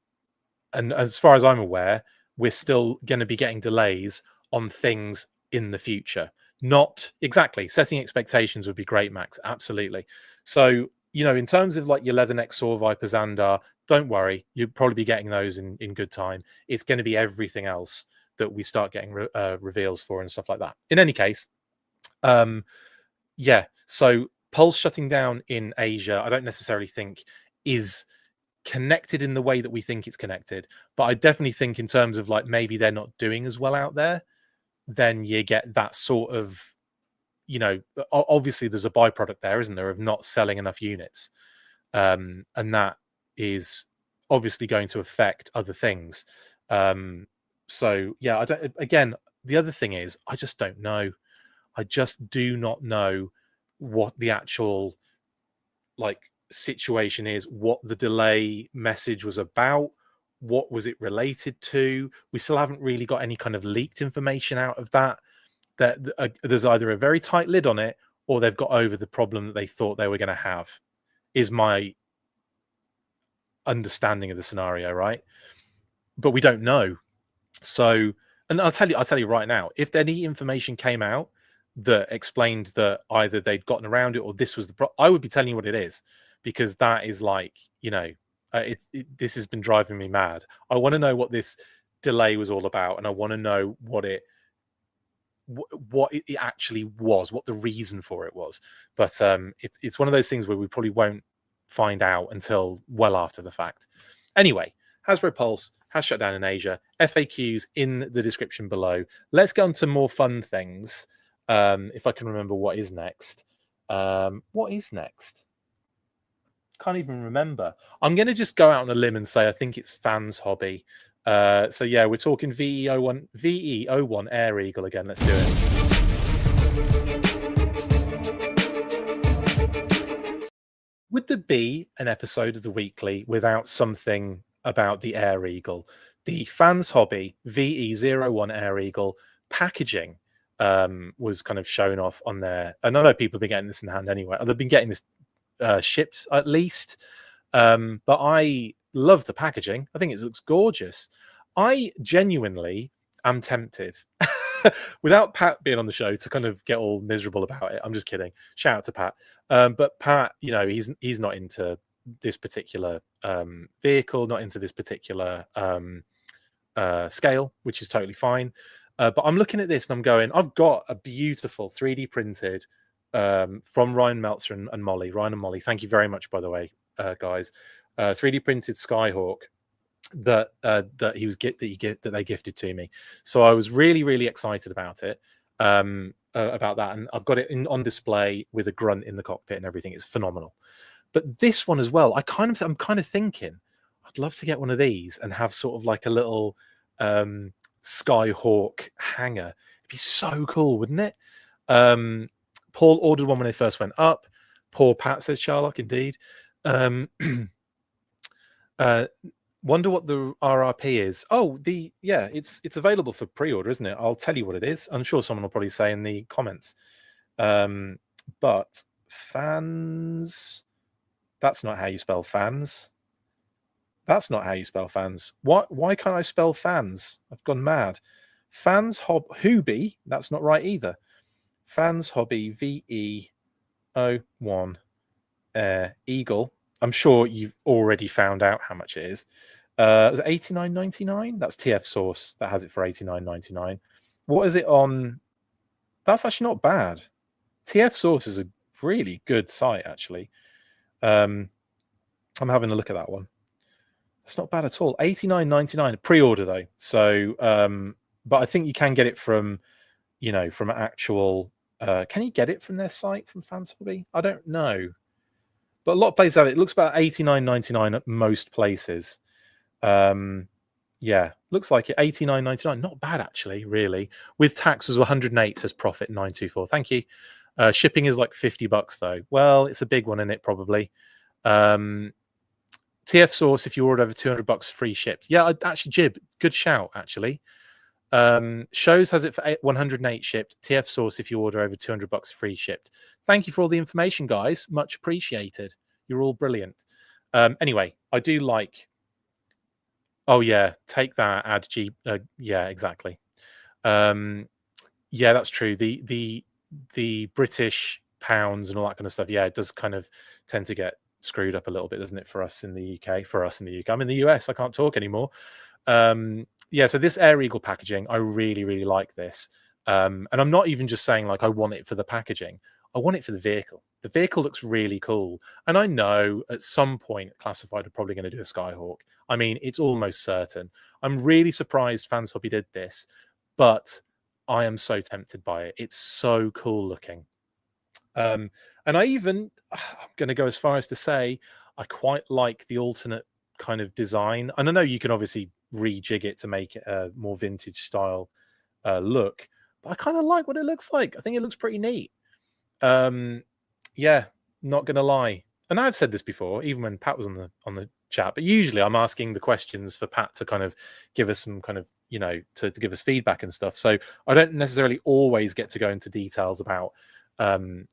as far as I'm aware, we're still going to be getting delays on things in the future. Not exactly. Setting expectations would be great, Max. Absolutely. So, in terms of like your Leatherneck Saw Viper Xandar, don't worry. You'll probably be getting those in good time. It's going to be everything else that we start getting reveals for and stuff like that. In any case, so Pulse shutting down in Asia, I don't necessarily think is connected in the way that we think it's connected, but I definitely think in terms of like maybe they're not doing as well out there, then you get that sort of, obviously there's a byproduct there, isn't there, of not selling enough units, and that is obviously going to affect other things. So yeah, again, the other thing is I just don't know. I just do not know what the actual situation is, what the delay message was about, what was it related to. We still haven't really got any kind of leaked information out of that there's either a very tight lid on it, or they've got over the problem that they thought they were going to have, is my understanding of the scenario, right? But we don't know. So, and I'll tell you right now, if any information came out that explained that either they'd gotten around it or this was the I would be telling you what it is, because that is like, this has been driving me mad. I want to know what this delay was all about, and I want to know what it actually was, what the reason for it was. But it's one of those things where we probably won't find out until well after the fact. Anyway, Hasbro Pulse has shut down in Asia. FAQs in the description below. Let's go on to more fun things. If I can remember what is next. What is next? Can't even remember. I'm going to just go out on a limb and say I think it's Fans Hobby. So yeah, we're talking VE01 Air Eagle again. Let's do it. Would there be an episode of the weekly without something about the Air Eagle? The Fans Hobby VE01 Air Eagle packaging was kind of shown off on there. And I know people have been getting this in hand anyway. They've been getting this shipped at least. But I love the packaging. I think it looks gorgeous. I genuinely am tempted, without Pat being on the show, to kind of get all miserable about it. I'm just kidding. Shout out to Pat. But Pat, he's not into this particular vehicle, not into this particular scale, which is totally fine. But I'm looking at this and I'm going, I've got a beautiful 3D printed from Ryan Meltzer and Molly. Ryan and Molly, thank you very much, by the way, guys. 3D printed Skyhawk that they gifted to me. So I was really, really excited about it, about that, and I've got it on display with a grunt in the cockpit and everything. It's phenomenal. But this one as well, I'm kind of thinking I'd love to get one of these and have sort of like a little Skyhawk hanger. It'd be so cool, wouldn't it? Paul ordered one when they first went up. Poor Pat, says Sherlock, indeed. Wonder what the RRP is. Oh, it's available for pre-order, isn't it? I'll tell you what it is. I'm sure someone will probably say in the comments. But fans, that's not how you spell fans. That's not how you spell fans. Why can't I spell fans? I've gone mad. Fans Hobby, that's not right either. Fans Hobby VE01 Eagle. I'm sure you've already found out how much it is. Is it $89.99? That's TF Source that has it for $89.99. What is it on? That's actually not bad. TF Source is a really good site, actually. I'm having a look at that one. It's not bad at all. $89.99 pre-order though. So, but I think you can get it from, from actual. Can you get it from their site, from Fans Hobby? I don't know. But a lot of places have it. It looks about $89.99 at most places. Yeah, looks like it. $89.99. Not bad, actually, really. With tax was 108, says Profit 924. Thank you. Shipping is like $50 though. Well, it's a big one in it, probably. TF Source, if you order over $200, free shipped. Yeah, actually, Jib, good shout, actually. Shows has it for 108 shipped. TF Source if you order over $200 free shipped. Thank you for all the information, guys. Much appreciated. You're all brilliant. Anyway, I do like. Oh yeah, take that. Add G. Yeah, exactly. Yeah, that's true. The British pounds and all that kind of stuff. Yeah, it does kind of tend to get screwed up a little bit, doesn't it? For us in the UK. For us in the UK. I'm in the US. I can't talk anymore. Yeah, so this Air Eagle packaging, I really, really like this. And I'm not even just saying like I want it for the packaging. I want it for the vehicle. The vehicle looks really cool. And I know at some point Classified are probably going to do a Skyhawk. I mean, it's almost certain. I'm really surprised Fans Hobby did this, but I am so tempted by it. It's so cool looking. And I'm going to go as far as to say I quite like the alternate kind of design. And I know you can obviously rejig it to make it a more vintage style look, but I kind of like what it looks like. I think it looks pretty neat. Yeah, not gonna lie. And I've said this before, even when Pat was on the chat, but usually I'm asking the questions for Pat to kind of give us some kind of, you know, to give us feedback and stuff. So I don't necessarily always get to go into details about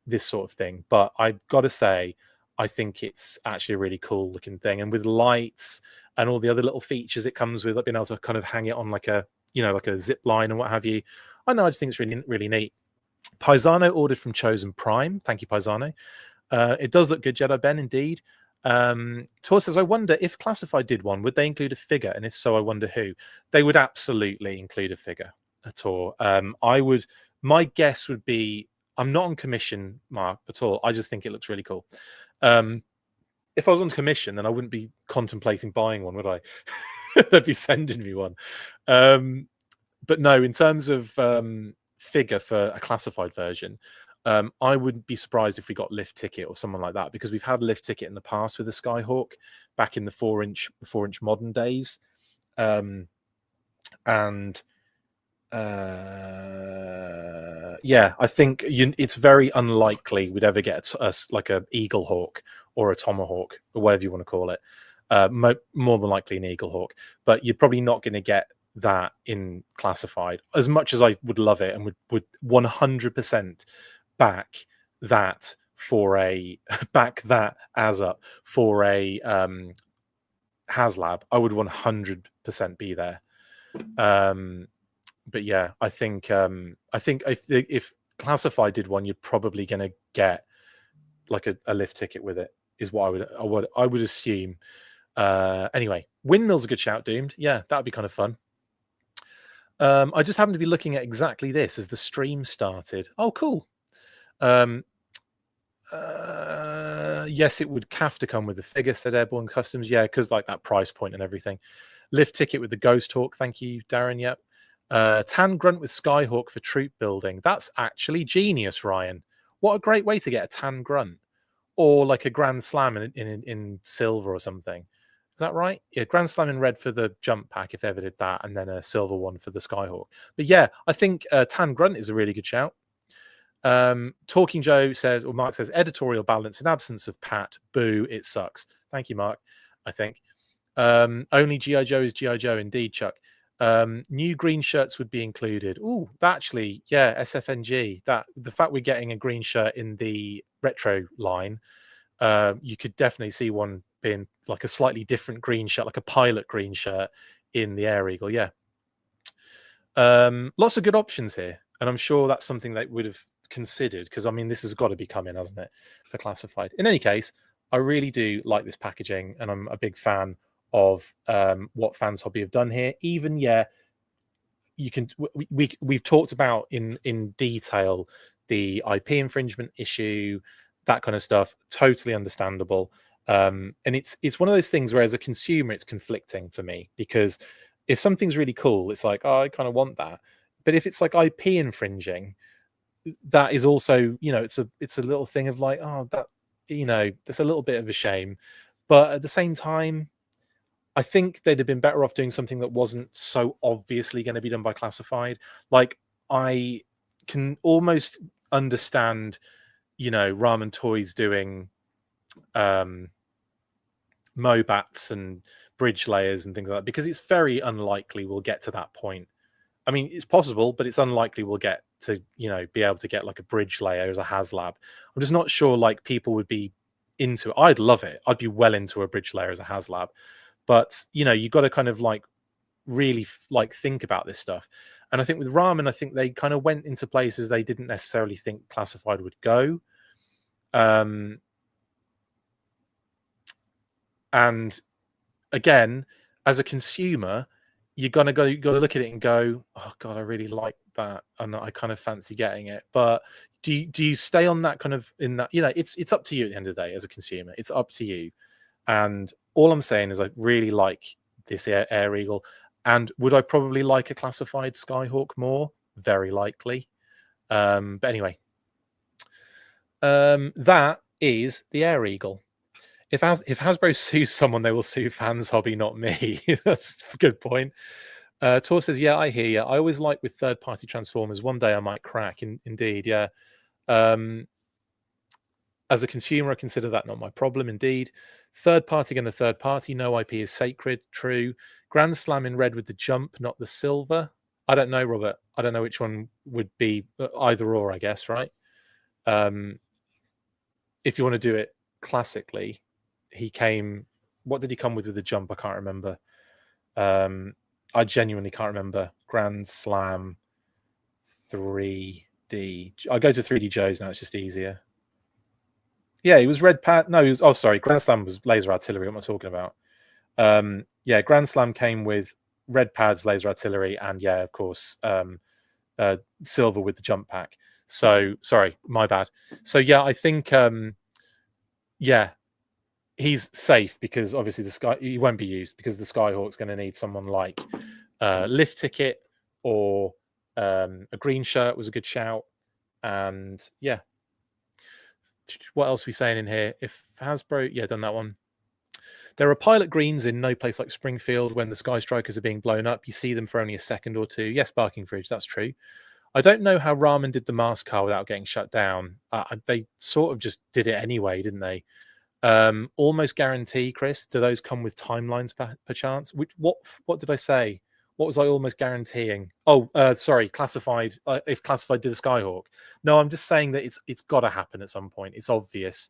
this sort of thing, but I've got to say, I think it's actually a really cool looking thing. And with lights and all the other little features it comes with, like being able to kind of hang it on like a, you know, like a zip line and what have you. I know, I just think it's really, really neat. Paisano ordered from Chosen Prime. Thank you, Paisano. It does look good, Jedi Ben, indeed. Tor says, I wonder if Classified did one, would they include a figure? And if so, I wonder who. They would absolutely include a figure, Tor. My guess would be, I'm not on commission, Mark, at all. I just think it looks really cool. If I was on commission, then I wouldn't be contemplating buying one, would I? They'd be sending me one. But no, in terms of figure for a Classified version, I wouldn't be surprised if we got Lift Ticket or someone like that, because we've had Lift Ticket in the past with the Skyhawk back in the 4-inch modern days. Yeah, I think it's very unlikely we'd ever get like a Eagle Hawk or a Tomahawk or whatever you want to call it. More than likely an Eagle Hawk, but you're probably not going to get that in Classified. As much as I would love it and would 100% back that for a up for a HasLab, I would 100% be there. But yeah, I think if Classified did one, you're probably going to get like a Lift Ticket with it, is what I would assume. Anyway, Windmill's a good shout, Doomed. Yeah, that'd be kind of fun. I just happened to be looking at exactly this as the stream started. Oh, cool. Yes, it would have to come with the figure, said Airborne Customs. Yeah, because like that price point and everything. Lift Ticket with the Ghost Hawk. Thank you, Darren. Yep. Tan Grunt with Skyhawk for troop building. That's actually genius, Ryan. What a great way to get a Tan Grunt, or like a Grand Slam in silver or something. Is that right? Yeah, Grand Slam in red for the jump pack if they ever did that, and then a silver one for the Skyhawk. But yeah, I think Tan Grunt is a really good shout. Talking Joe says, or Mark says, editorial balance in absence of Pat. Boo, it sucks. Thank you, Mark. I think only G.I. Joe is G.I. Joe, indeed, Chuck. New green shirts would be included. Oh, actually, yeah, SFNG. That the fact we're getting a green shirt in the retro line, you could definitely see one being like a slightly different green shirt, like a pilot green shirt in the Air Eagle. Yeah. Lots of good options here, and I'm sure that's something they would have considered, because I mean, this has got to be coming, hasn't it, for Classified? In any case, I really do like this packaging, and I'm a big fan of what Fans Hobby have done here. Even you can we've talked about in detail the IP infringement issue, that kind of stuff. Totally understandable. And it's one of those things where as a consumer it's conflicting for me, because if something's really cool, it's like, oh, I kind of want that. But if it's like IP infringing, that is also, you know, it's a little thing of like, oh, that, you know, that's a little bit of a shame. But at the same time, I think they'd have been better off doing something that wasn't so obviously going to be done by Classified. Like, I can almost understand, you know, Ramen Toys doing MOBATs and bridge layers and things like that, because it's very unlikely we'll get to that point. I mean, it's possible, but it's unlikely we'll get to, be able to get like a bridge layer as a HasLab. I'm just not sure like people would be into it. I'd love it. I'd be well into a bridge layer as a HasLab. But, you've got to kind of like really like think about this stuff. And I think with Ramen, I think they kind of went into places they didn't necessarily think Classified would go. And again, as a consumer, you got to look at it and go, oh God, I really like that, and I kind of fancy getting it. But do you stay on that kind of in that? It's up to you at the end of the day as a consumer. It's up to you. And all I'm saying is I really like this Air Eagle. And would I probably like a classified Skyhawk more? Very likely. But anyway, that is the Air Eagle. If Hasbro sues someone, they will sue Fans Hobby, not me. That's a good point. Tor says, yeah, I hear you. I always like with third-party Transformers. One day I might crack. Indeed, yeah. As a consumer, I consider that not my problem. Indeed. Third party and a third party. No IP is sacred. True. Grand Slam in red with the jump, not the silver. I don't know, Robert. I don't know which one would be either or, I guess, right? If you want to do it classically, he came... What did he come with the jump? I can't remember. I genuinely can't remember. Grand Slam 3D. I go to 3D Joe's now. It's just easier. Yeah, he was red pad. No, he was... Oh, sorry. Grand Slam was laser artillery. What am I talking about? Yeah, Grand Slam came with red pads, laser artillery, and yeah, of course, silver with the jump pack. So, sorry, my bad. So, yeah, I think, yeah, he's safe because obviously he won't be used because the Skyhawk's going to need someone like Lift Ticket or a green shirt was a good shout. And yeah, what else are we saying in here? If Hasbro, yeah, done that one. There are pilot greens in no place like Springfield when the Sky Strikers are being blown up. You see them for only a second or two. Yes, Barking Fridge, that's true. I don't know how Ramen did the mask car without getting shut down. They sort of just did it anyway, didn't they? Almost guarantee, Chris. Do those come with timelines perchance? What did I say? What was I almost guaranteeing? Oh, sorry, Classified. If Classified did a Skyhawk. No, I'm just saying that it's got to happen at some point. It's obvious.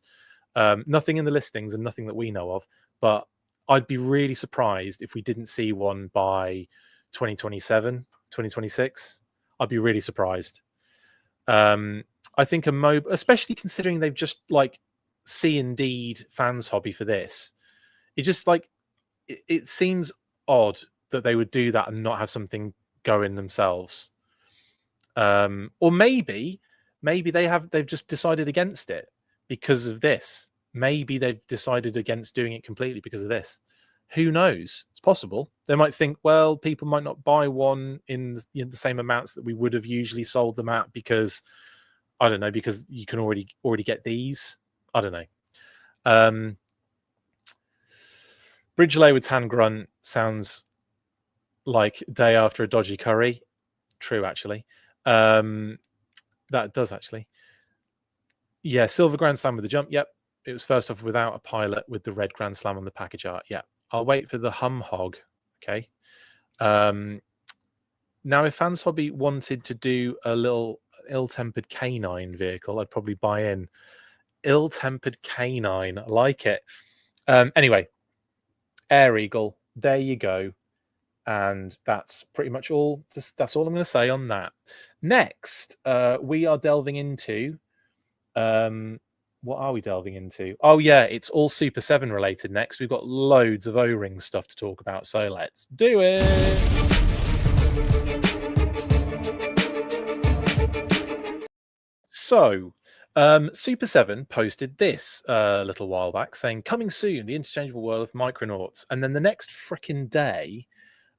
Nothing in the listings and nothing that we know of. But I'd be really surprised if we didn't see one by 2027, 2026. I'd be really surprised. I think a MOBA, especially considering they've just like Indeed Fans Hobby for this. It just like it seems odd that they would do that and not have something going themselves. Or maybe they've just decided against it because of this. Maybe they've decided against doing it completely because of this. Who knows? It's possible. They might think, well, people might not buy one in the same amounts that we would have usually sold them at because, I don't know, because you can already get these. I don't know. Bridge layer with Tan Grunt sounds like day after a dodgy curry. True, actually. That does, actually. Yeah, silver Grand Slam with the jump. Yep. It was first off without a pilot with the red Grand Slam on the package art. Yeah. I'll wait for the hum hog. Okay. Now, if Fans Hobby wanted to do a little ill-tempered canine vehicle, I'd probably buy in. Ill-tempered canine. I like it. Anyway, Air Eagle. There you go. And that's pretty much all. That's all I'm going to say on that. Next, we are delving into... what are we delving into? Oh, yeah, it's all Super 7 related next. We've got loads of O-ring stuff to talk about, so let's do it. So, Super 7 posted this a little while back saying, coming soon, the interchangeable world of Micronauts. And then the next frickin' day,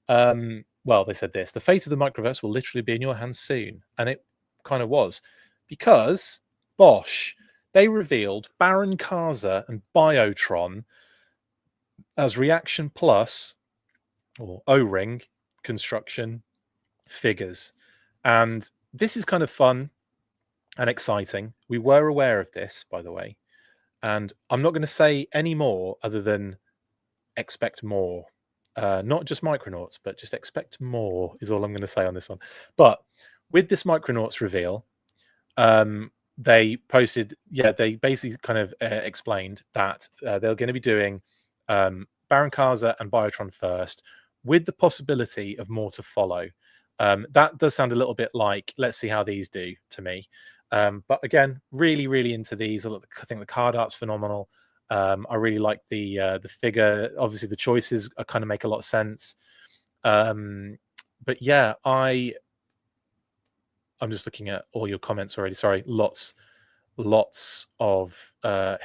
well, they said this, the fate of the Microverse will literally be in your hands soon. And it kind of was, because Bosch... They revealed Baron Karza and Biotron as Reaction Plus or O-ring construction figures. And this is kind of fun and exciting. We were aware of this, by the way. And I'm not going to say any more other than expect more. not just Micronauts, but just expect more is all I'm going to say on this one. But with this Micronauts reveal, they posted, they basically kind of explained that they're going to be doing Baron Karza and Biotron first, with the possibility of more to follow. That does sound a little bit like, let's see how these do to me. But again, really, really into these. I think the card art's phenomenal. I really like the figure. Obviously, the choices kind of make a lot of sense. But yeah, I'm just looking at all your comments already. Sorry, lots of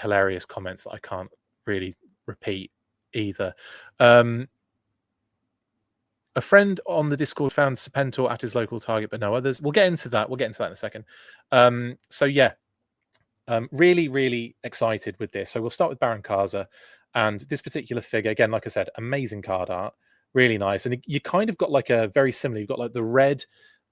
hilarious comments that I can't really repeat either. A friend on the Discord found Serpentor at his local Target, but no others. We'll get into that. We'll get into that in a second. So yeah, really, really excited with this. So we'll start with Baron Karza, and this particular figure, again, like I said, amazing card art, really nice. And you kind of got like a very similar. You've got like the red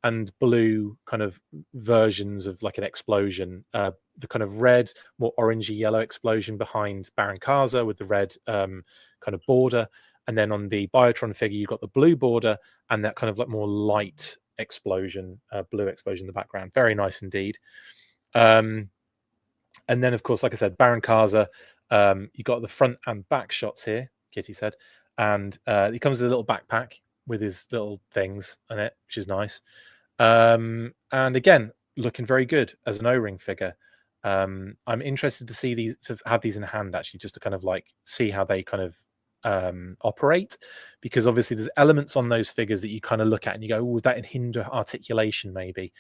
and blue kind of versions of like an explosion. The kind of red, more orangey yellow explosion behind Baron Karza with the red kind of border. And then on the Biotron figure, you've got the blue border and that kind of like more light explosion, blue explosion in the background. Very nice indeed. And then, of course, like I said, Baron Karza, you got the front and back shots here, Kitty said. And he comes with a little backpack with his little things in it, which is nice. And again, looking very good as an O-ring figure. I'm interested to see these, to have these in hand, actually, just to kind of like see how they kind of operate, because obviously there's elements on those figures that you kind of look at and you go, oh, would that hinder articulation maybe?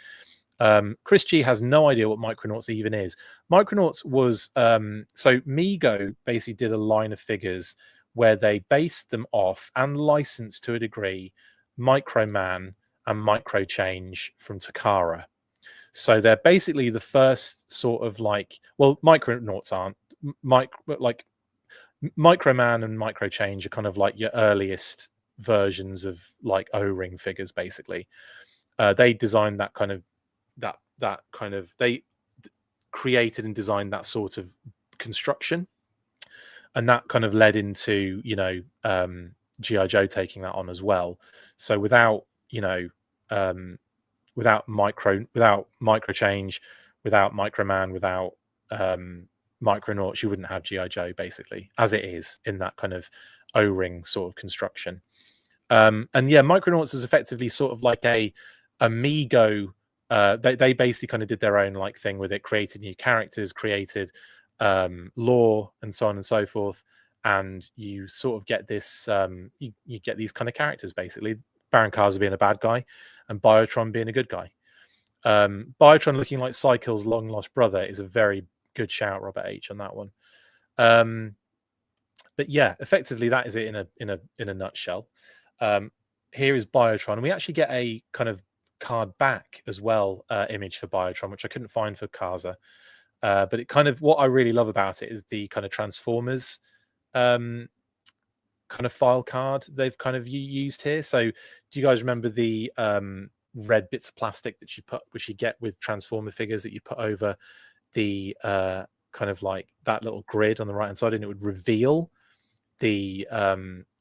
Chris G has no idea what Micronauts even is. Micronauts was so Mego basically did a line of figures where they based them off and licensed to a degree Microman and Microchange from Takara. So they're basically the first sort of like, well, Micronauts aren't like Microman and Microchange are kind of like your earliest versions of like O-ring figures, basically. They designed that kind of they created and designed that sort of construction, and that kind of led into G.I. Joe taking that on as well. So without Microchange, without Microman, without Micronauts, you wouldn't have G.I. Joe basically as it is in that kind of O-ring sort of construction. And yeah, Micronauts was effectively sort of like a Mego. They basically kind of did their own like thing with it, created new characters, created lore, and so on and so forth. And you sort of get this, you get these kind of characters basically. Baron Karza being a bad guy, and Biotron being a good guy. Biotron looking like Cycle's long lost brother is a very good shout, Robert H, on that one. But yeah, effectively that is it in a nutshell. Here is Biotron. We actually get a kind of card back as well image for Biotron, which I couldn't find for Karza. But it kind of, what I really love about it is the kind of Transformers kind of file card they've kind of used here. So do you guys remember the red bits of plastic that which you get with Transformer figures that you put over the kind of like that little grid on the right hand side, and it would reveal the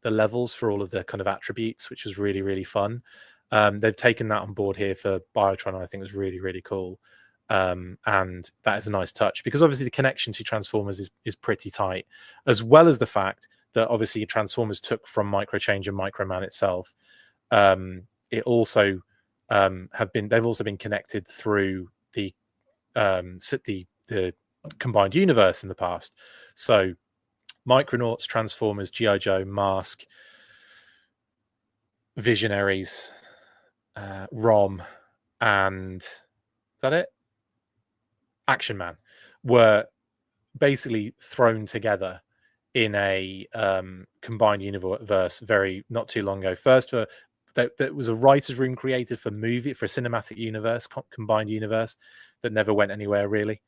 levels for all of the kind of attributes, which was really, really fun. They've taken that on board here for Biotron. I think it was really, really cool. And that is a nice touch, because obviously the connection to Transformers is pretty tight, as well as the fact that obviously Transformers took from Microchange and Microman itself. It also they've also been connected through the combined universe in the past. So Micronauts, Transformers, G.I. Joe, Mask, Visionaries, ROM, and is that it? Action Man were basically thrown together in a combined universe not too long ago. First, there was a writer's room created for a cinematic universe, combined universe, that never went anywhere really,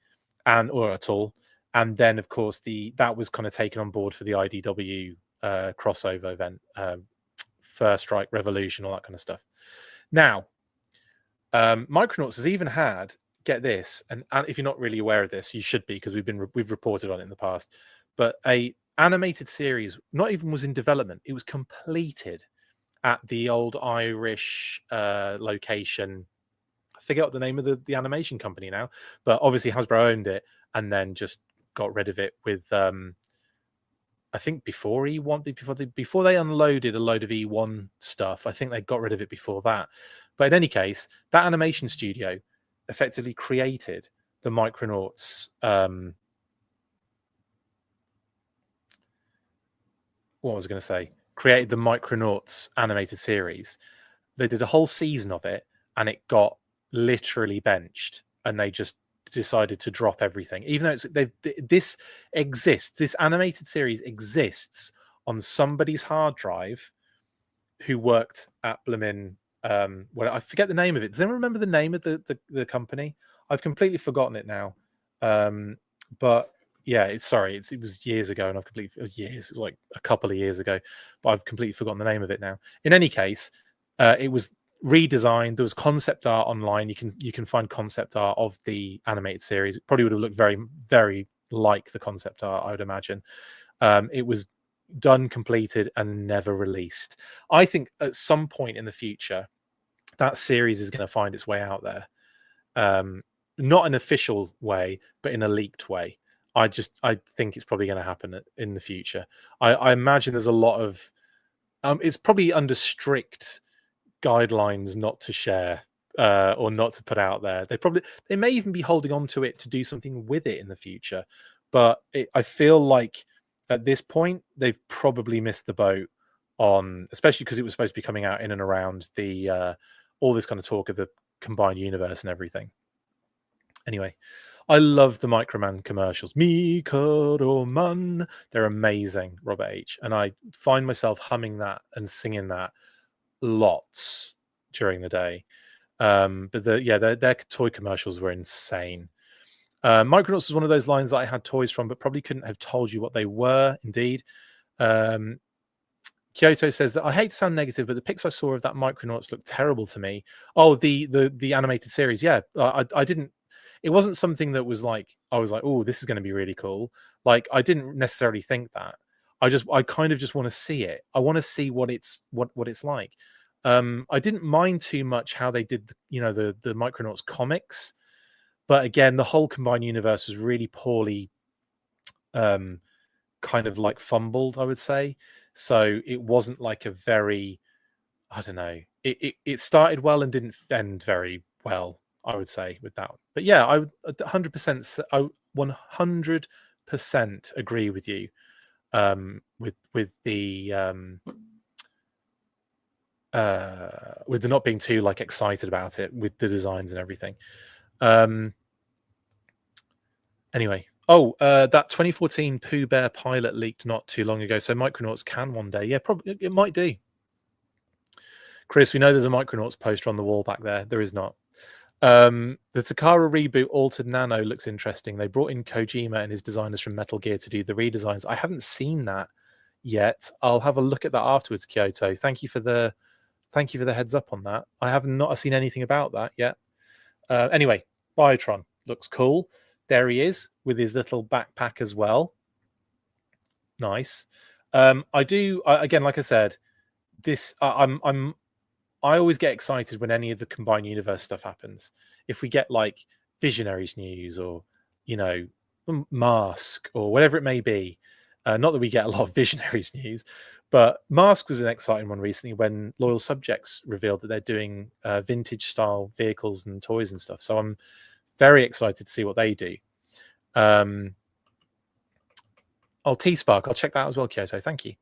or at all. And then, of course, that was kind of taken on board for the IDW crossover event, First Strike, Revolution, all that kind of stuff. Now, Micronauts has even had, get this, and if you're not really aware of this, you should be, because we've reported on it in the past, but a animated series not even was in development, it was completed at the old Irish location. I forget what the name of the animation company now, but obviously Hasbro owned it and then just got rid of it with I think before E1, before they unloaded a load of E1 stuff. I think they got rid of it before that. But in any case, that animation studio effectively created the Micronauts. What was I going to say? Created the Micronauts animated series. They did a whole season of it, and it got literally benched, and they just decided to drop everything. Even though this exists, this animated series exists on somebody's hard drive who worked at Bloomin'. Well, I forget the name of it. Does anyone remember the name of the company? I've completely forgotten it now. But yeah, it was years ago, and it was like a couple of years ago, but I've completely forgotten the name of it now. In any case, it was redesigned. There was concept art online. You can find concept art of the animated series. It probably would have looked very, very like the concept art, I would imagine. It was done, completed, and never released. I think at some point in the future, that series is going to find its way out there. Not an official way, but in a leaked way. I think it's probably going to happen in the future. I imagine there's a lot of it's probably under strict guidelines not to share or not to put out there. They may even be holding on to it to do something with it in the future. But I feel like at this point they've probably missed the boat on, especially because it was supposed to be coming out in and around the all this kind of talk of the combined universe and everything. Anyway, I love the Microman commercials. Microman, they're amazing, Robert H. And I find myself humming that and singing that lots during the day. But their toy commercials were insane. Micronauts was one of those lines that I had toys from, but probably couldn't have told you what they were. Indeed. Kyoto says that I hate to sound negative, but the pics I saw of that Micronauts looked terrible to me. Oh, the animated series, yeah. I didn't. It wasn't something that was like I was like, oh, this is going to be really cool. Like I didn't necessarily think that. I kind of just want to see it. I want to see what it's like. I didn't mind too much how they did, the Micronauts comics, but again, the whole combined universe was really poorly, kind of like fumbled, I would say. So it wasn't like a very, I don't know. It started well and didn't end very well, I would say, with that. But yeah, I would 100%, I 100% agree with you. With the not being too like excited about it with the designs and everything. Anyway, that 2014 Pooh Bear pilot leaked not too long ago, so Micronauts can one day. Yeah, probably it might do. Chris, we know there's a Micronauts poster on the wall back there. There is not. The Takara reboot Altered Nano looks interesting. They brought in Kojima and his designers from Metal Gear to do the redesigns. I haven't seen that yet. I'll have a look at that afterwards, Kyoto. Thank you for the heads up on that. I have not seen anything about that yet. Anyway, Biotron looks cool. There he is with his little backpack as well. Nice. Again, like I said, this I always get excited when any of the combined universe stuff happens. If we get like Visionaries news or, Mask or whatever it may be. Not that we get a lot of Visionaries news, but Mask was an exciting one recently when Loyal Subjects revealed that they're doing vintage style vehicles and toys and stuff. So I'm very excited to see what they do. T-Spark, I'll check that as well, Kyoto. Thank you.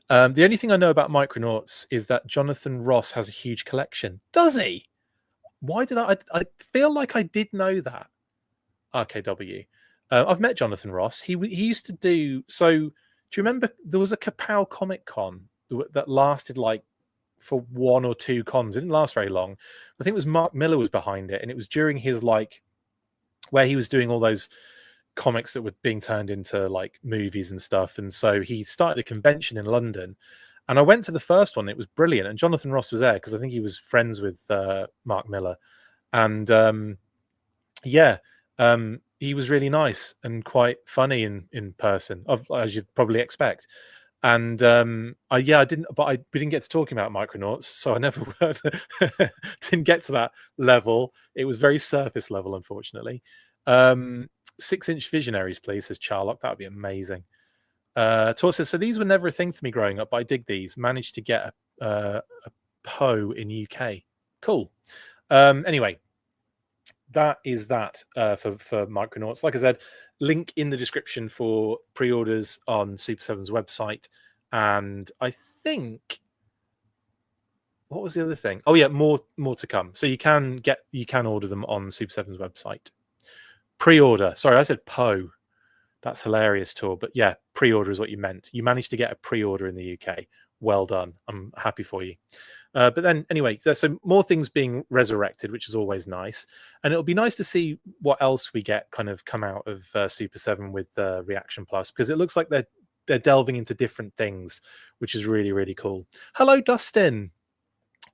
The only thing I know about Micronauts is that Jonathan Ross has a huge collection. Does he? Why did I feel like I did know that? RKW. I've met Jonathan Ross. He used to do. So do you remember there was a Kapow Comic Con that lasted like for one or two cons? It didn't last very long. I think it was Mark Miller was behind it, and it was during his like where he was doing all those comics that were being turned into like movies and stuff. And so he started a convention in London, and I went to the first one. It was brilliant, and Jonathan Ross was there because I think he was friends with Mark Miller. And he was really nice and quite funny in person, as you'd probably expect. And I didn't, but we didn't get to talking about Micronauts, so I never didn't get to that level. It was very surface level, unfortunately. 6-inch Visionaries, please, says Charlock. That would be amazing. Tor says, so these were never a thing for me growing up, but I dig these. Managed to get a Poe in UK. Cool. Anyway, that is that for Micronauts. Like I said, link in the description for pre-orders on Super 7's website. And I think, what was the other thing? Oh yeah, more to come. So you can order them on Super 7's website. Pre-order. Sorry, I said Poe. That's hilarious, Tor. But yeah, pre-order is what you meant. You managed to get a pre-order in the UK. Well done. I'm happy for you. But then, anyway, there's some more things being resurrected, which is always nice. And it'll be nice to see what else we get kind of come out of Super 7 with Reaction Plus, because it looks like they're delving into different things, which is really, really cool. Hello, Dustin.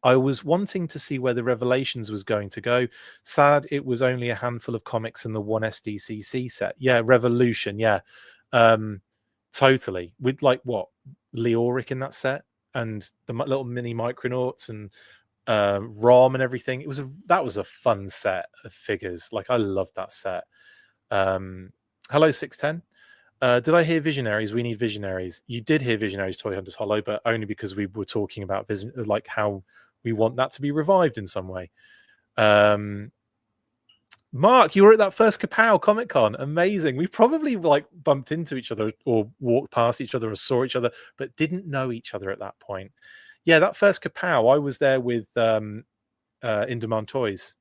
I was wanting to see where the Revelations was going to go. Sad it was only a handful of comics in the one SDCC set. Yeah, Revolution, yeah. Totally. With like what? Leoric in that set and the little mini Micronauts and ROM and everything. That was a fun set of figures. Like I loved that set. Hello 610. Did I hear Visionaries? We need Visionaries. You did hear Visionaries Toy Hunters Hollow, but only because we were talking about like how we want that to be revived in some way. Mark, you were at that first Kapow Comic Con. Amazing. We probably like bumped into each other or walked past each other or saw each other, but didn't know each other at that point. Yeah, that first Kapow, I was there with In Demand Toys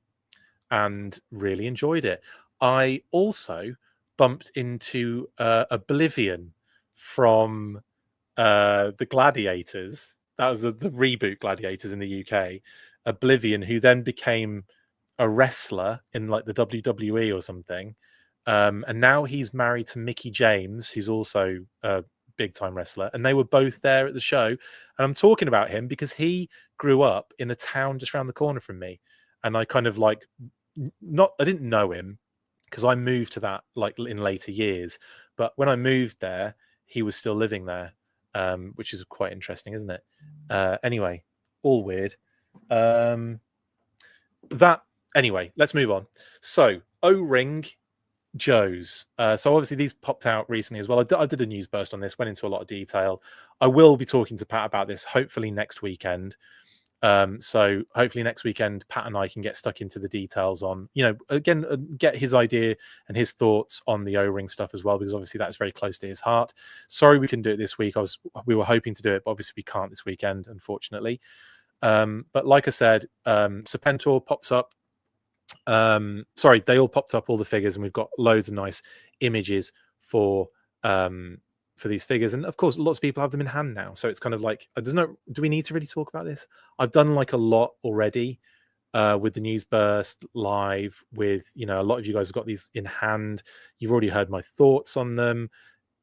and really enjoyed it. I also bumped into Oblivion from the Gladiators. That was the reboot Gladiators in the UK. Oblivion, who then became a wrestler in like the WWE or something. And now he's married to Mickey James, who's also a big time wrestler. And they were both there at the show. And I'm talking about him because he grew up in a town just around the corner from me. And I kind of like, I didn't know him because I moved to that like in later years. But when I moved there, he was still living there, which is quite interesting, isn't it? Anyway, all weird. Anyway, let's move on. So, O-Ring Joes. So obviously these popped out recently as well. I did a news burst on this, went into a lot of detail. I will be talking to Pat about this hopefully next weekend. So hopefully next weekend, Pat and I can get stuck into the details on, again, get his idea and his thoughts on the O-Ring stuff as well, because obviously that's very close to his heart. Sorry we couldn't do it this week. We were hoping to do it, but obviously we can't this weekend, unfortunately. But like I said, Serpentor pops up. Sorry, they all popped up, all the figures, and we've got loads of nice images for these figures, and of course lots of people have them in hand now, so it's kind of like do we need to really talk about this? I've done like a lot already with the news burst live, with a lot of you guys have got these in hand. You've already heard my thoughts on them.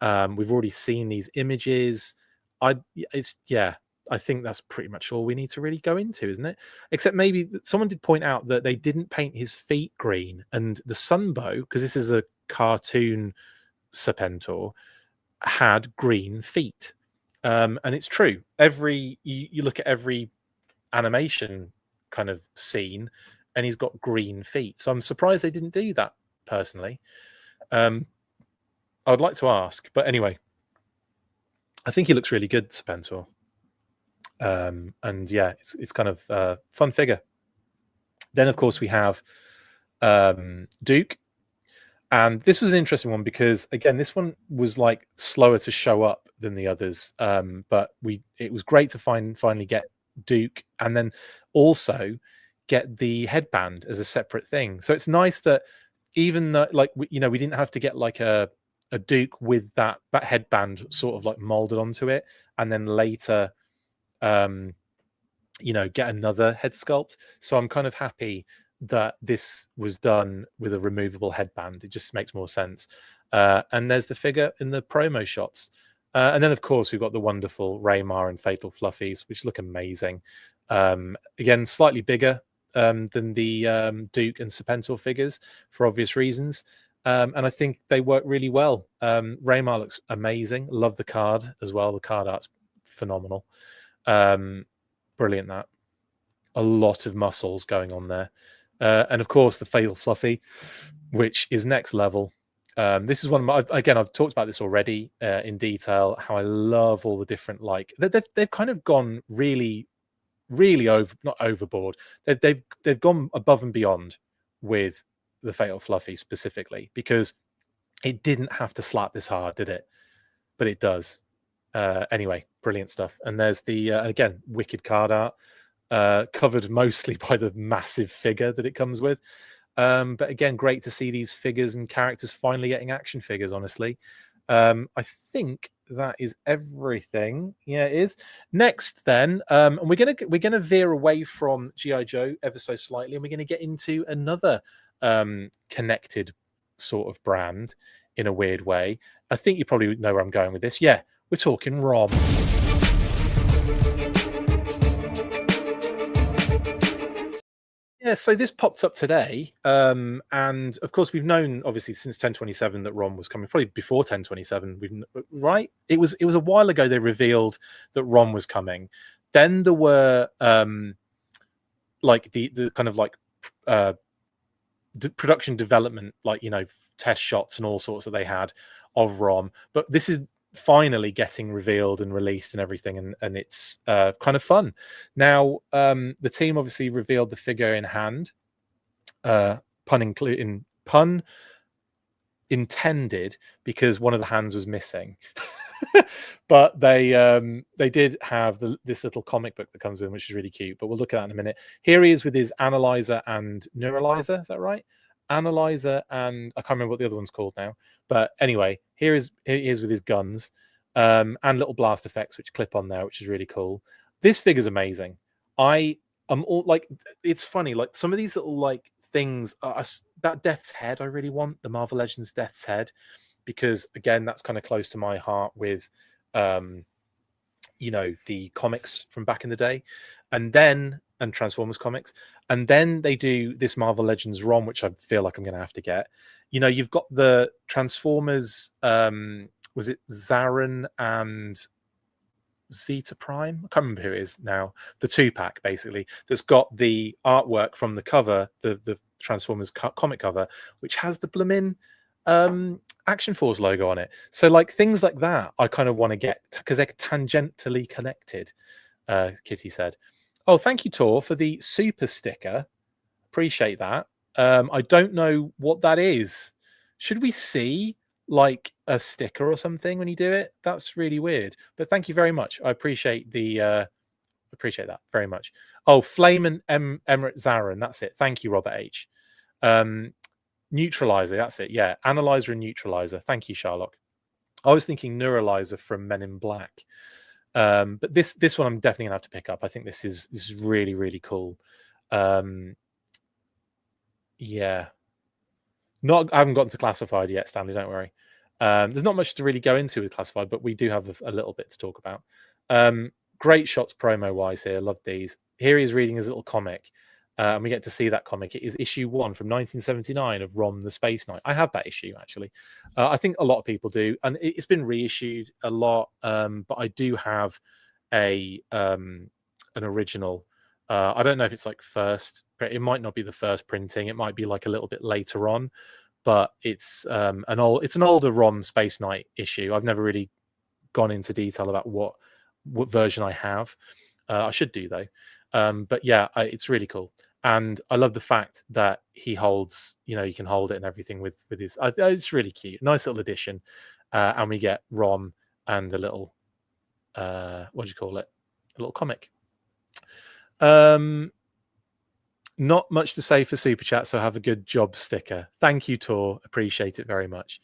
We've already seen these images. I think that's pretty much all we need to really go into, isn't it? Except maybe someone did point out that they didn't paint his feet green, and the Sunbow, because this is a cartoon Serpentor, had green feet. And it's true. You look at every animation kind of scene, and he's got green feet. So I'm surprised they didn't do that, personally. I would like to ask, but anyway, I think he looks really good, Serpentor. And yeah, it's kind of a fun figure. Then of course we have Duke, and this was an interesting one because again this one was like slower to show up than the others, but it was great to finally get Duke, and then also get the headband as a separate thing. So it's nice that even though we didn't have to get like a Duke with that headband sort of like molded onto it, and then later get another head sculpt. So I'm kind of happy that this was done with a removable headband. It just makes more sense. And there's the figure in the promo shots. And then of course we've got the wonderful Raymar and Fatal Fluffies, which look amazing. Again, slightly bigger than the Duke and Serpentor figures for obvious reasons. And I think they work really well. Raymar looks amazing. Love the card as well. The card art's phenomenal. Brilliant. That a lot of muscles going on there, and of course the Fatal Fluffy, which is next level. This is one of my, again, I've talked about this already in detail, how I love all the different, like they've kind of gone really not overboard. They've gone above and beyond with the Fatal Fluffy specifically, because it didn't have to slap this hard, did it? But it does. Anyway, brilliant stuff. And there's the again, wicked card art, covered mostly by the massive figure that it comes with. But again, great to see these figures and characters finally getting action figures, honestly. I think that is everything. Yeah, it is. Next then, and we're gonna veer away from G.I. Joe ever so slightly, and we're gonna get into another connected sort of brand in a weird way. I think you probably know where I'm going with this. Yeah, we're talking ROM. Yeah, so this popped up today, and of course we've known obviously since 1027 that ROM was coming. Probably before 1027, right? It was a while ago they revealed that ROM was coming. Then there were like the kind of like production development, like, you know, test shots and all sorts that they had of ROM. But this is finally getting revealed and released and everything, and it's kind of fun. Now the team obviously revealed the figure in hand, pun intended, because one of the hands was missing. But they did have this little comic book that comes with, which is really cute, but we'll look at that in a minute. Here he is with his analyzer and neuralizer, is that right? Analyzer, and I can't remember what the other one's called now, but anyway, here he is with his guns, and little blast effects which clip on there, which is really cool. This figure's amazing. I'm all like, it's funny, like some of these little like things that Death's Head I really want, the Marvel Legends Death's Head, because again, that's kind of close to my heart with you know, the comics from back in the day, and Transformers comics. And then they do this Marvel Legends ROM, which I feel like I'm going to have to get. You know, you've got the Transformers, was it Zaran and Zeta Prime? I can't remember who it is now. The 2-pack, basically, that's got the artwork from the cover, the Transformers comic cover, which has the bloomin' Action Force logo on it. So like things like that I kind of want to get, because they're tangentially connected. Kitty said, oh, thank you, Tor, for the super sticker. Appreciate that. I don't know what that is. Should we see like a sticker or something when you do it? That's really weird, but thank you very much. I appreciate the appreciate that very much. Oh, Flame and Emirate Zaran, that's it. Thank you, Robert H. Neutralizer, that's it. Yeah, analyzer and neutralizer. Thank you, Sherlock. I was thinking neuralizer from Men in Black, but this one I'm definitely gonna have to pick up. I think this is really, really cool. Yeah, I haven't gotten to classified yet, Stanley, don't worry. There's not much to really go into with classified, but we do have a little bit to talk about. Great shots promo wise here. Love these. Here he is reading his little comic. And we get to see that comic. It is issue 1 from 1979 of ROM the Space Knight. I have that issue, actually. I think a lot of people do, and it's been reissued a lot, but I do have an original. I don't know if it's like first, it might not be the first printing, it might be like a little bit later on, but it's an older ROM Space Knight issue. I've never really gone into detail about what version I have. I should do though. But yeah, it's really cool, and I love the fact that he holds, you know, you can hold it and everything with his. It's really cute, nice little addition, and we get ROM and a little, what do you call it? A little comic. Not much to say for super chat, so have a good job sticker. Thank you, Tor. Appreciate it very much.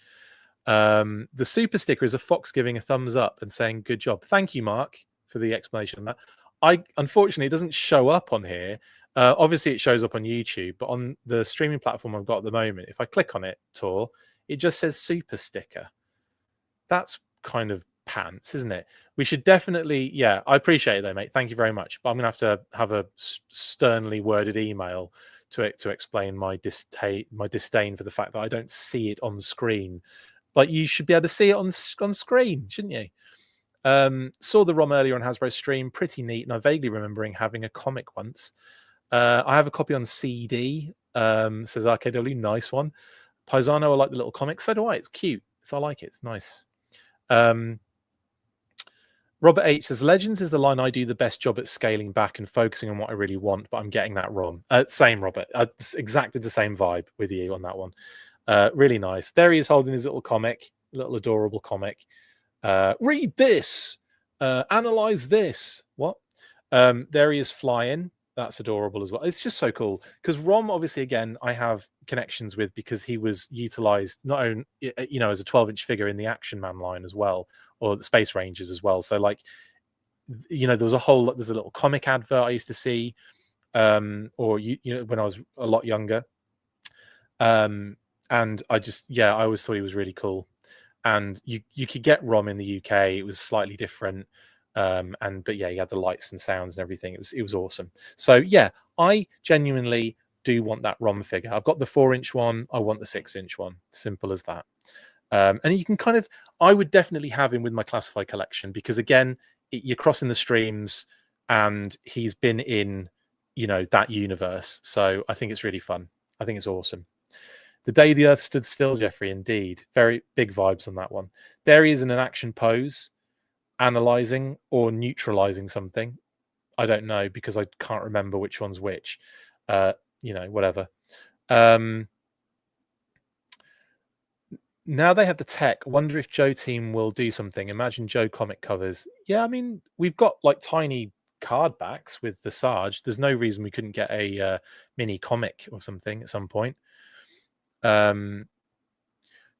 The super sticker is a fox giving a thumbs up and saying good job. Thank you, Mark, for the explanation on that. Unfortunately, it doesn't show up on here. Obviously, it shows up on YouTube, but on the streaming platform I've got at the moment, if I click on it, Tor, it just says super sticker. That's kind of pants, isn't it? We should definitely, yeah, I appreciate it though, mate. Thank you very much. But I'm going to have a sternly worded email to explain my disdain for the fact that I don't see it on screen. Like, you should be able to see it on screen, shouldn't you? Saw the ROM earlier on Hasbro stream, pretty neat, and I vaguely remembering having a comic once. I have a copy on CD. Says RKW, nice one. Paisano, I like the little comic. So do I. It's cute. So I like it. It's nice. Robert H says, Legends is the line I do the best job at scaling back and focusing on what I really want, but I'm getting that wrong. Same, Robert. It's exactly the same vibe with you on that one. Really nice. There he is holding his little comic, little adorable comic. Read this. Analyze this. What? There he is flying. That's adorable as well. It's just so cool because ROM, obviously, again, I have connections with because he was utilized not only, as a 12-inch figure in the Action Man line as well, or the Space Rangers as well. So, like, there's a little comic advert I used to see, or when I was a lot younger, and I always thought he was really cool. And you could get ROM in the UK. It was slightly different. But yeah, you had the lights and sounds and everything. It was awesome. So yeah, I genuinely do want that ROM figure. I've got the 4-inch one. I want the 6-inch one. Simple as that. And you can I would definitely have him with my classified collection because, again, you're crossing the streams and he's been in, that universe. So I think it's really fun. I think it's awesome. The Day the Earth Stood Still, Jeffrey, indeed. Very big vibes on that one. There he is in an action pose, analyzing or neutralizing something. I don't know because I can't remember which one's which. Whatever. Now they have the tech. Wonder if Joe Team will do something. Imagine Joe comic covers. Yeah, I mean, we've got like tiny card backs with the Sarge. There's no reason we couldn't get a mini comic or something at some point.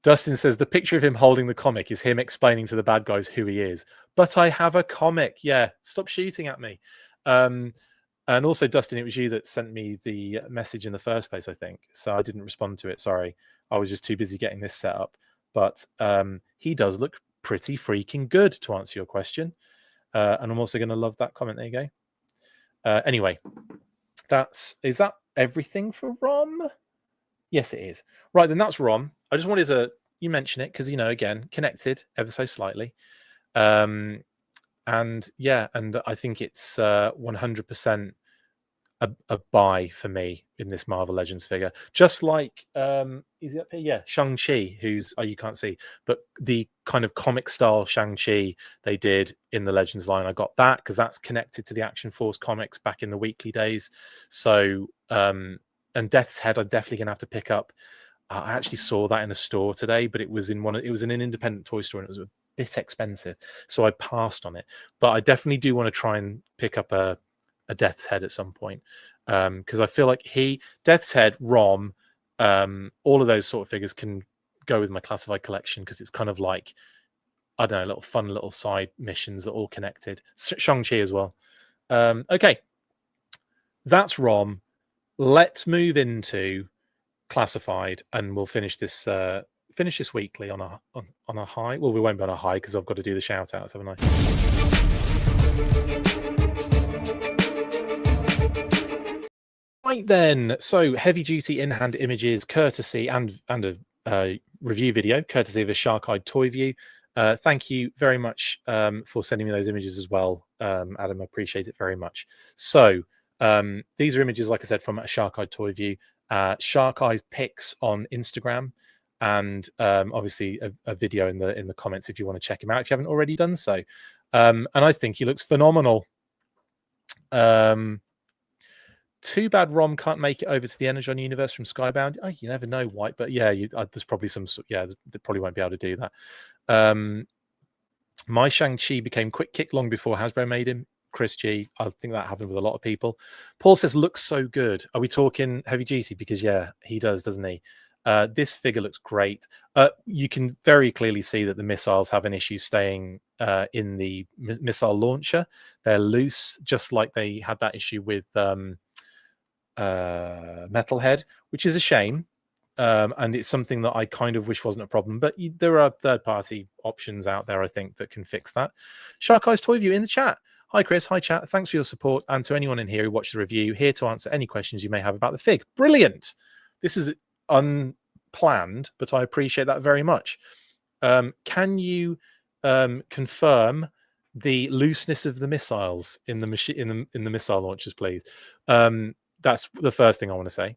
Dustin says the picture of him holding the comic is him explaining to the bad guys who he is. But I have a comic. Yeah, stop shooting at me. And also, Dustin, it was you that sent me the message in the first place, I think. So I didn't respond to it. Sorry. I was just too busy getting this set up. But he does look pretty freaking good, to answer your question. And I'm also going to love that comment. There you go. Anyway, is that everything for ROM? Yes, it is. Right, then that's ROM. I just wanted to mention it because, again, connected ever so slightly. And I think it's 100% a buy for me in this Marvel Legends figure. Just like, is it up here? Yeah, Shang-Chi, you can't see, but the kind of comic style Shang-Chi they did in the Legends line. I got that because that's connected to the Action Force comics back in the weekly days. So, and Death's Head, I'm definitely going to have to pick up. I actually saw that in a store today, but it was in an independent toy store and it was a bit expensive. So I passed on it. But I definitely do want to try and pick up a Death's Head at some point. Because I feel like Death's Head, ROM, all of those sort of figures can go with my classified collection because it's kind of like, I don't know, little fun little side missions that are all connected. Shang-Chi as well. Okay. That's ROM. Let's move into classified, and we'll finish this weekly on a high. Well, we won't be on a high because I've got to do the shout outs, haven't I? Right then, so heavy duty in-hand images, courtesy and a review video, courtesy of a Shark-Eyed Toy View. Thank you very much for sending me those images as well, Adam. I appreciate it very much. So these are images, like I said, from a Shark-Eyed Toy View. Shark Eyes pics on Instagram, and obviously a video in the comments if you want to check him out if you haven't already done so. And I think he looks phenomenal. Too bad ROM can't make it over to the Energon universe from Skybound. Oh, you never know, White, but yeah, there's probably they probably won't be able to do that. My Shang-Chi became Quick Kick long before Hasbro made him. Chris G, I think that happened with a lot of people. Paul says, looks so good. Are we talking heavy duty? Because yeah, he does, doesn't he? This figure looks great. You can very clearly see that the missiles have an issue staying in the missile launcher. They're loose, just like they had that issue with Metalhead, which is a shame. And it's something that I kind of wish wasn't a problem, but there are third-party options out there, I think, that can fix that. Shark Eyes Toy View in the chat. Hi, Chris. Hi, chat. Thanks for your support. And to anyone in here who watched the review, here to answer any questions you may have about the fig. Brilliant. This is unplanned, but I appreciate that very much. Can you confirm the looseness of the missiles in the machine in the missile launchers, please? That's the first thing I want to say.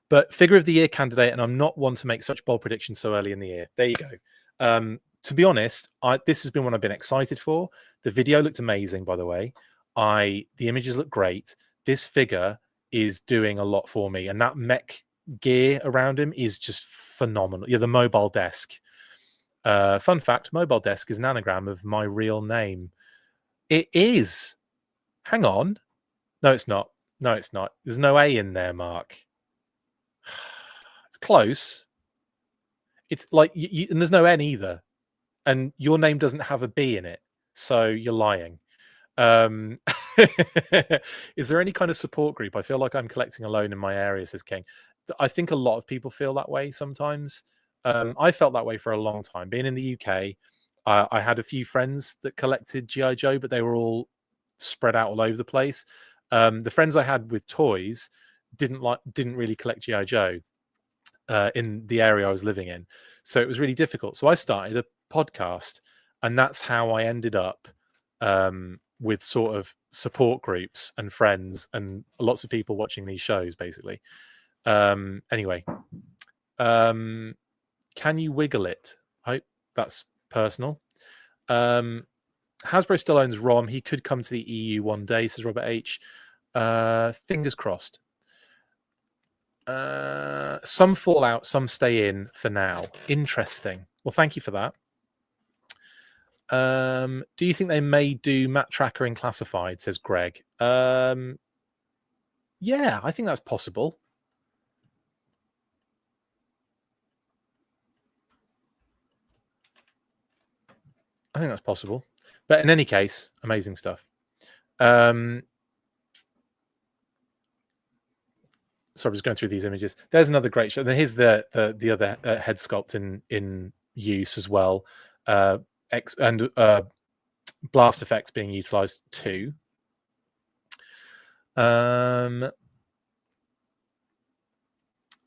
But figure of the year candidate, and I'm not one to make such bold predictions so early in the year. There you go. To be honest, this has been one I've been excited for. The video looked amazing, by the way. The images look great. This figure is doing a lot for me, and that mech gear around him is just phenomenal. Yeah, the mobile desk. Fun fact: mobile desk is an anagram of my real name. It is. Hang on. No, it's not. No, it's not. There's no A in there, Mark. It's close. It's like and there's no N either, and your name doesn't have a B in it, so you're lying. Is there any kind of support group? I feel like I'm collecting alone in my area, says King. I think a lot of people feel that way sometimes. I felt that way for a long time. Being in the UK, I had a few friends that collected G.I. Joe, but they were all spread out all over the place. The friends I had with toys didn't really collect G.I. Joe in the area I was living in, so it was really difficult. So I started a podcast, and that's how I ended up with sort of support groups and friends and lots of people watching these shows, basically. Anyway, can you wiggle it? That's personal. Hasbro still owns ROM. He could come to the EU one day, says Robert H. Fingers crossed. Some fall out, some stay in for now. Interesting. Well, thank you for that. Do you think they may do Matt Tracker in classified, says Greg? Yeah, I think that's possible. I think that's possible. But in any case, amazing stuff. Sorry, I was going through these images. There's another great show. Then here's the other head sculpt in use as well. Blast effects being utilized too.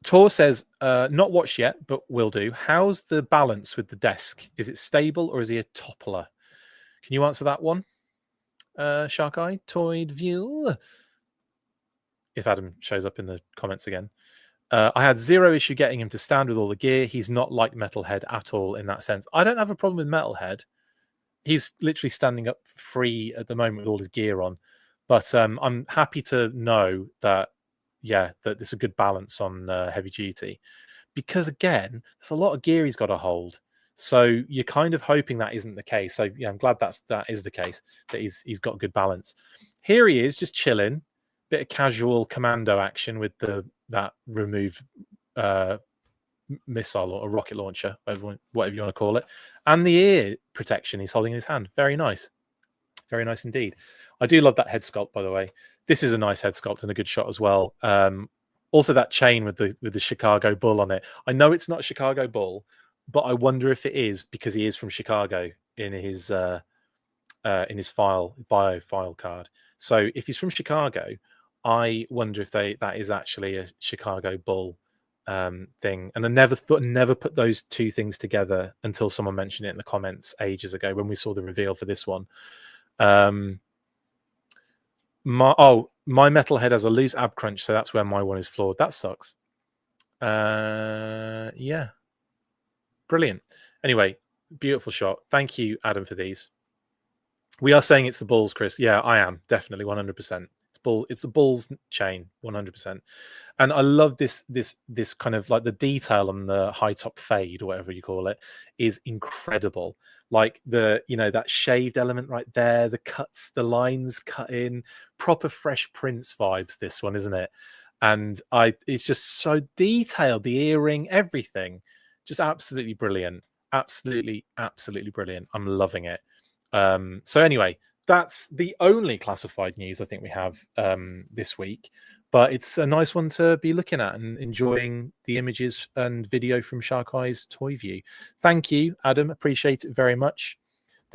Tor says, not watched yet, but will do. How's the balance with the desk? Is it stable or is he a toppler? Can you answer that one? Shark Eye, Toyed View. If Adam shows up in the comments again. I had zero issue getting him to stand with all the gear. He's not like Metalhead at all in that sense. I don't have a problem with Metalhead. He's literally standing up free at the moment with all his gear on. But I'm happy to know that, yeah, that there's a good balance on heavy duty. Because, again, there's a lot of gear he's got to hold. So you're kind of hoping that isn't the case. So, yeah, I'm glad that is the case, that he's got good balance. Here he is, just chilling. Bit of casual commando action with that removed missile or a rocket launcher, whatever you want to call it, and the ear protection he's holding in his hand. Very nice indeed. I do love that head sculpt, by the way. This is a nice head sculpt and a good shot as well. Also, that chain with the Chicago Bull on it. I know it's not a Chicago Bull, but I wonder if it is because he is from Chicago in his bio file card. So if he's from Chicago, I wonder if that is actually a Chicago Bull thing. And I never put those two things together until someone mentioned it in the comments ages ago when we saw the reveal for this one. My Metalhead has a loose ab crunch, so that's where my one is flawed. That sucks. Yeah, brilliant. Anyway, beautiful shot. Thank you, Adam, for these. We are saying it's the Bulls, Chris. Yeah, I am definitely 100%. It's the Bulls chain, 100%. And I love this kind of like the detail on the high top fade or whatever you call it is incredible. Like that shaved element right there, the cuts, the lines cut in, proper Fresh Prince vibes. This one, isn't it? And it's just so detailed. The earring, everything, just absolutely brilliant. Absolutely brilliant. I'm loving it. So anyway, that's the only classified news I think we have this week, but it's a nice one to be looking at and enjoying the images and video from Shark Eye's Toy View. Thank you, Adam. Appreciate it very much.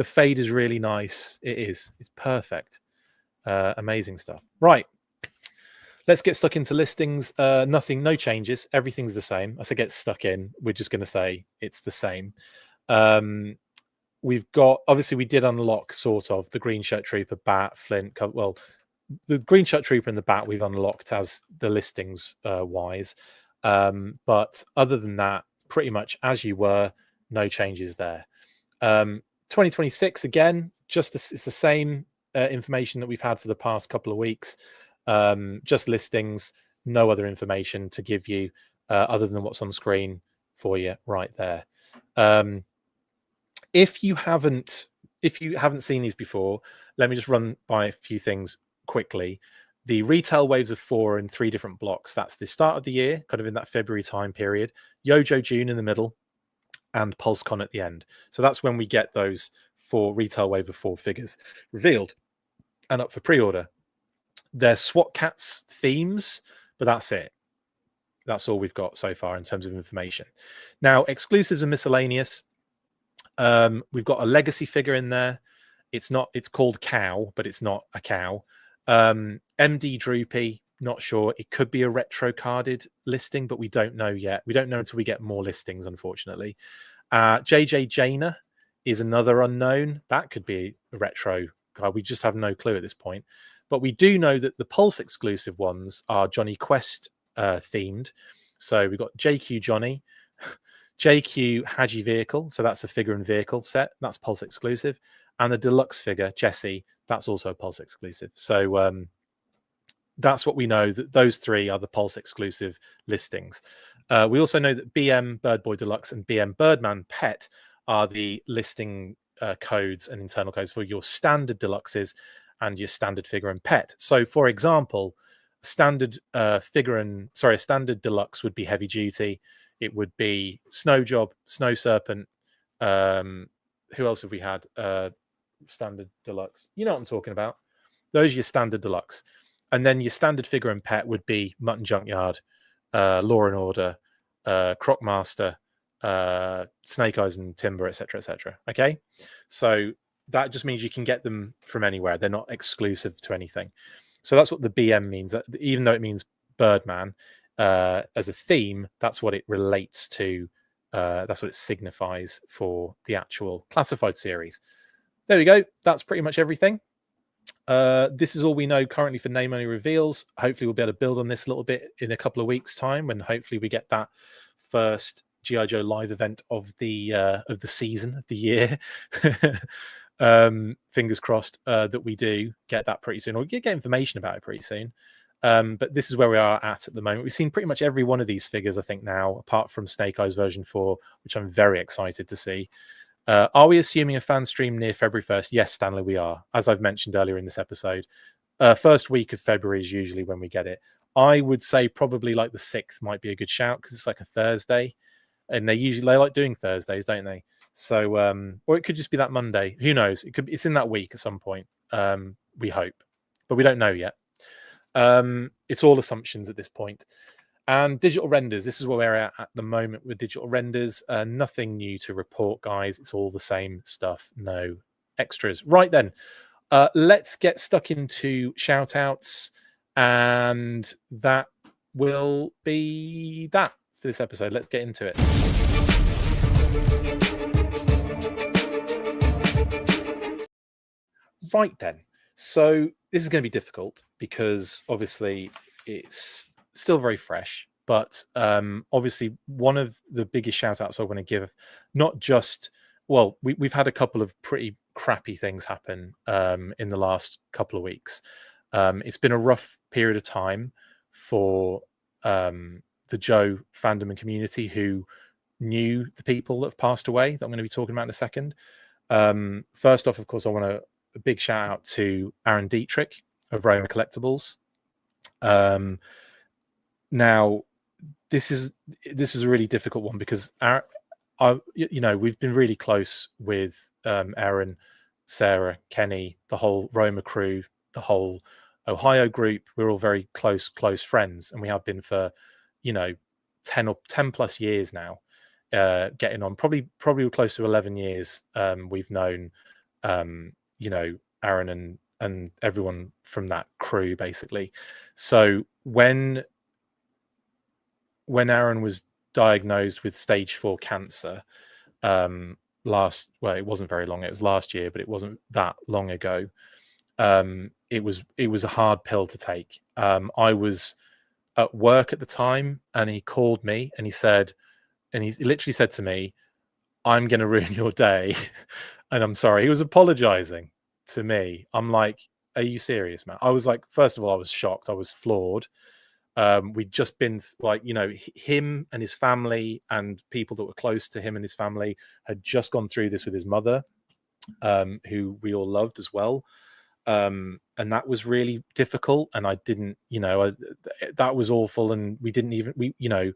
The fade is really nice. It is. It's perfect. Amazing stuff. Right. Let's get stuck into listings. No changes. Everything's the same. As I get stuck in, we're just going to say it's the same. We've got, obviously, we did unlock sort of the green shirt trooper, bat, flint. Well, the green shirt trooper and the bat we've unlocked as the listings wise. But other than that, pretty much as you were, no changes there. 2026 again, it's the same information that we've had for the past couple of weeks. Just listings, no other information to give you other than what's on screen for you right there. If you haven't seen these before, let me just run by a few things quickly. The retail waves of 4 in 3 different blocks. That's the start of the year, kind of in that February time period. Yojo June in the middle, and PulseCon at the end. So that's when we get those 4 retail wave of 4 figures revealed and up for pre-order. They're SWAT Cats themes, but that's it. That's all we've got so far in terms of information. Now, exclusives and miscellaneous. We've got a legacy figure in there. It's called Cow, but it's not a cow. MD Droopy, not sure. It could be a retro carded listing, but we don't know yet. We don't know until we get more listings, unfortunately. JJ Jaina is another unknown. That could be a retro card. We just have no clue at this point. But we do know that the Pulse exclusive ones are Johnny Quest themed. So we've got JQ Johnny, JQ Haji Vehicle. So that's a figure and vehicle set. That's Pulse exclusive. And the deluxe figure, Jesse, that's also a Pulse exclusive. So that's what we know, that those 3 are the Pulse exclusive listings. We also know that BM Bird Boy Deluxe and BM Birdman Pet are the listing codes and internal codes for your standard deluxes and your standard figure and pet. So, for example, a standard deluxe would be heavy duty. It would be Snow Job, Snow Serpent. Who else have we had? Standard deluxe. You know what I'm talking about. Those are your standard deluxe. And then your standard figure and pet would be Mutton Junkyard, Law and Order, Crocmaster, Snake Eyes and Timber, etc., etc. Okay, so that just means you can get them from anywhere. They're not exclusive to anything. So that's what the BM means. That even though it means Birdman as a theme, that's what it relates to. That's what it signifies for the actual classified series. There we go. That's pretty much everything. This is all we know currently for name only reveals. Hopefully we'll be able to build on this a little bit in a couple of weeks' time, when hopefully we get that first G.I. Joe live event of the season, of the year. Fingers crossed that we do get that pretty soon, or get information about it pretty soon. But this is where we are at the moment. We've seen pretty much every one of these figures, I think, now, apart from Snake Eyes version 4, which I'm very excited to see. Are we assuming a fan stream near February 1st? Yes, Stanley, we are. As I've mentioned earlier in this episode, first week of February is usually when we get it. I would say probably like the 6th might be a good shout, because it's like a Thursday, and they like doing Thursdays, don't they? So, or it could just be that Monday. Who knows? It's in that week at some point. We hope, but we don't know yet. It's all assumptions at this point. And digital renders, this is where we're at the moment with digital renders. Nothing new to report, guys. It's all the same stuff. No extras. Right then, let's get stuck into shoutouts, and that will be that for this episode. Let's get into it. Right then. So this is going to be difficult because obviously it's still very fresh, but obviously one of the biggest shout outs I want to give, not just, well, we've had a couple of pretty crappy things happen in the last couple of weeks. It's been a rough period of time for the Joe fandom and community who knew the people that have passed away that I'm going to be talking about in a second. First off, of course, I want a big shout out to Aaron DETRICK of Roma Collectibles. Now, this is a really difficult one because we've been really close with Aaron, Sarah, Kenny, the whole Roma crew, the whole Ohio group. We're all very close friends, and we have been for 10 plus years now. Getting on probably close to 11 years. We've known you know, Aaron and everyone from that crew, basically. So when Aaron was diagnosed with stage 4 cancer, well, it wasn't very long, it was last year, but it wasn't that long ago. It was a hard pill to take. I was at work at the time, and he called me and he literally said to me, "I'm going to ruin your day." And I'm sorry. He was apologizing to me. I'm like, "Are you serious, man?" I was like, first of all, I was shocked. I was floored. We'd just been like, you know, him and his family and people that were close to him and his family had just gone through this with his mother, who we all loved as well. And that was really difficult. And I didn't, you know, that was awful. And we didn't even, you know,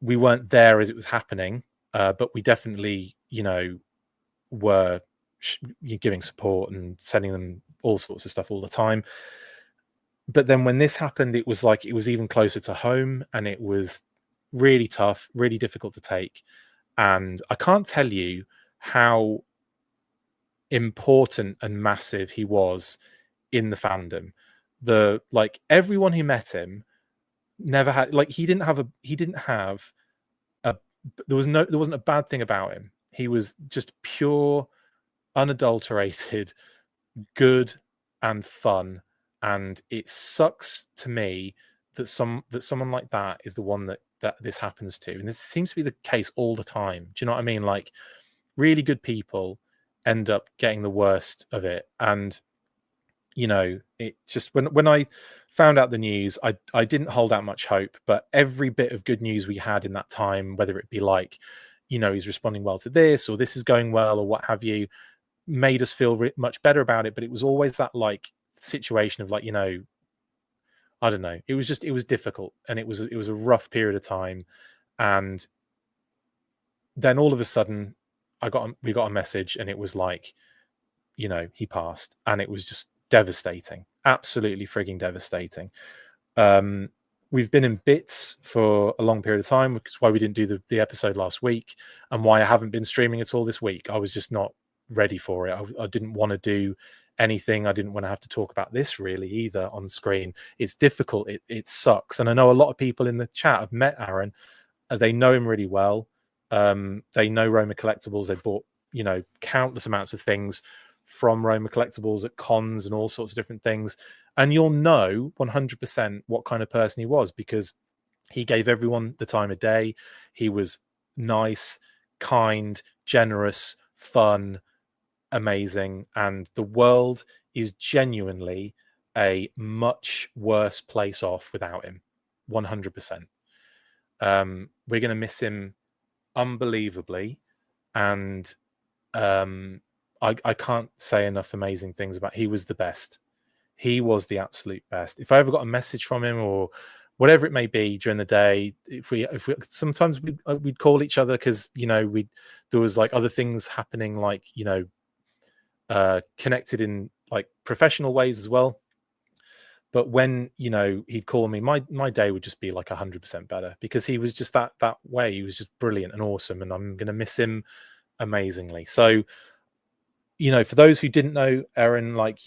we weren't there as it was happening, but we definitely, you know, were giving support and sending them all sorts of stuff all the time. But then when this happened, it was like, it was even closer to home, and it was really tough, really difficult to take. And I can't tell you how important and massive he was in the fandom. Like everyone who met him never had, like, there wasn't a bad thing about him. He was just pure, unadulterated, good and fun. And it sucks to me that someone like that is the one that this happens to. And this seems to be the case all the time. Do you know what I mean? Like, really good people end up getting the worst of it. And, you know, it just, when I found out the news, I didn't hold out much hope, but every bit of good news we had in that time, whether it be like, you know, he's responding well to this, or this is going well, or what have you, made us feel much better about it. But it was always that like situation of like, you know, I don't know, it was difficult, and it was a rough period of time. And then all of a sudden we got a message, and it was like, you know, he passed, and it was just devastating, absolutely frigging devastating. We've been in bits for a long period of time, which is why we didn't do the episode last week, and why I haven't been streaming at all this week. I was just not ready for it. I didn't want to do anything. I didn't want to have to talk about this really either on screen. It's difficult. It sucks. And I know a lot of people in the chat have met Aaron. They know him really well. They know Roma Collectibles. They bought, you know, countless amounts of things from Roma Collectibles at cons and all sorts of different things. And you'll know 100% what kind of person he was, because he gave everyone the time of day. He was nice, kind, generous, fun, amazing. And the world is genuinely a much worse place off without him. 100%. We're going to miss him unbelievably. And I can't say enough amazing things about. He was the best. He was the absolute best. If I ever got a message from him or whatever it may be during the day, if we sometimes we'd call each other, because, you know, there was like other things happening, like, you know, connected in like professional ways as well. But when, you know, he'd call me, my day would just be like 100% better, because he was just that way. He was just brilliant and awesome, and I'm going to miss him amazingly. So, you know, for those who didn't know Aaron, like,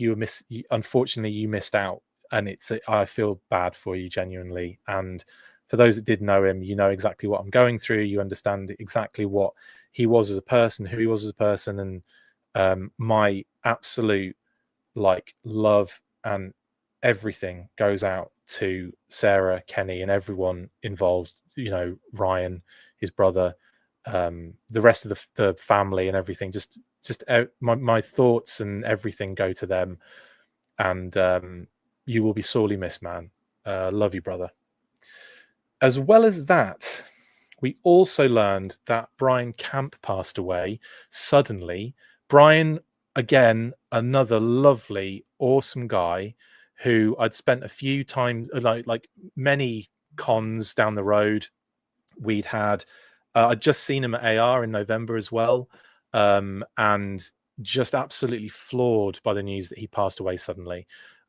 unfortunately you missed out, and I feel bad for you genuinely. And for those that did know him, you know exactly what I'm going through. You understand exactly what he was as a person, who he was as a person. And my absolute like love and everything goes out to Sarah, Kenny, and everyone involved, you know, Ryan, his brother, the rest of the family and everything. Just my thoughts and everything go to them. And you will be sorely missed, man. Love you, brother. As well as that, we also learned that Brian Camp passed away suddenly. Brian, again, another lovely, awesome guy who I'd spent a few times, like many cons down the road. We'd had, I'd just seen him at AR in November as well, and just absolutely floored by the news that he passed away suddenly.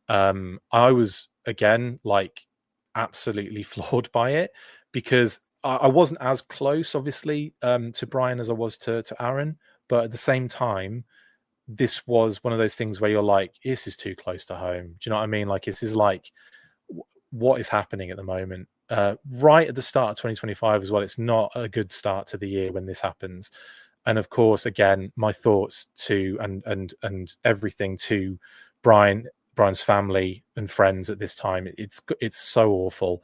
I was, again, like absolutely floored by it, because I wasn't as close, obviously, to Brian as I was to Aaron, but at the same time, this was one of those things where you're like, this is too close to home. Do you know what I mean? Like, this is like, what is happening at the moment? Right at the start of 2025 as well. It's not a good start to the year when this happens. And of course, again, my thoughts to and everything to Brian's family and friends at this time. It's so awful.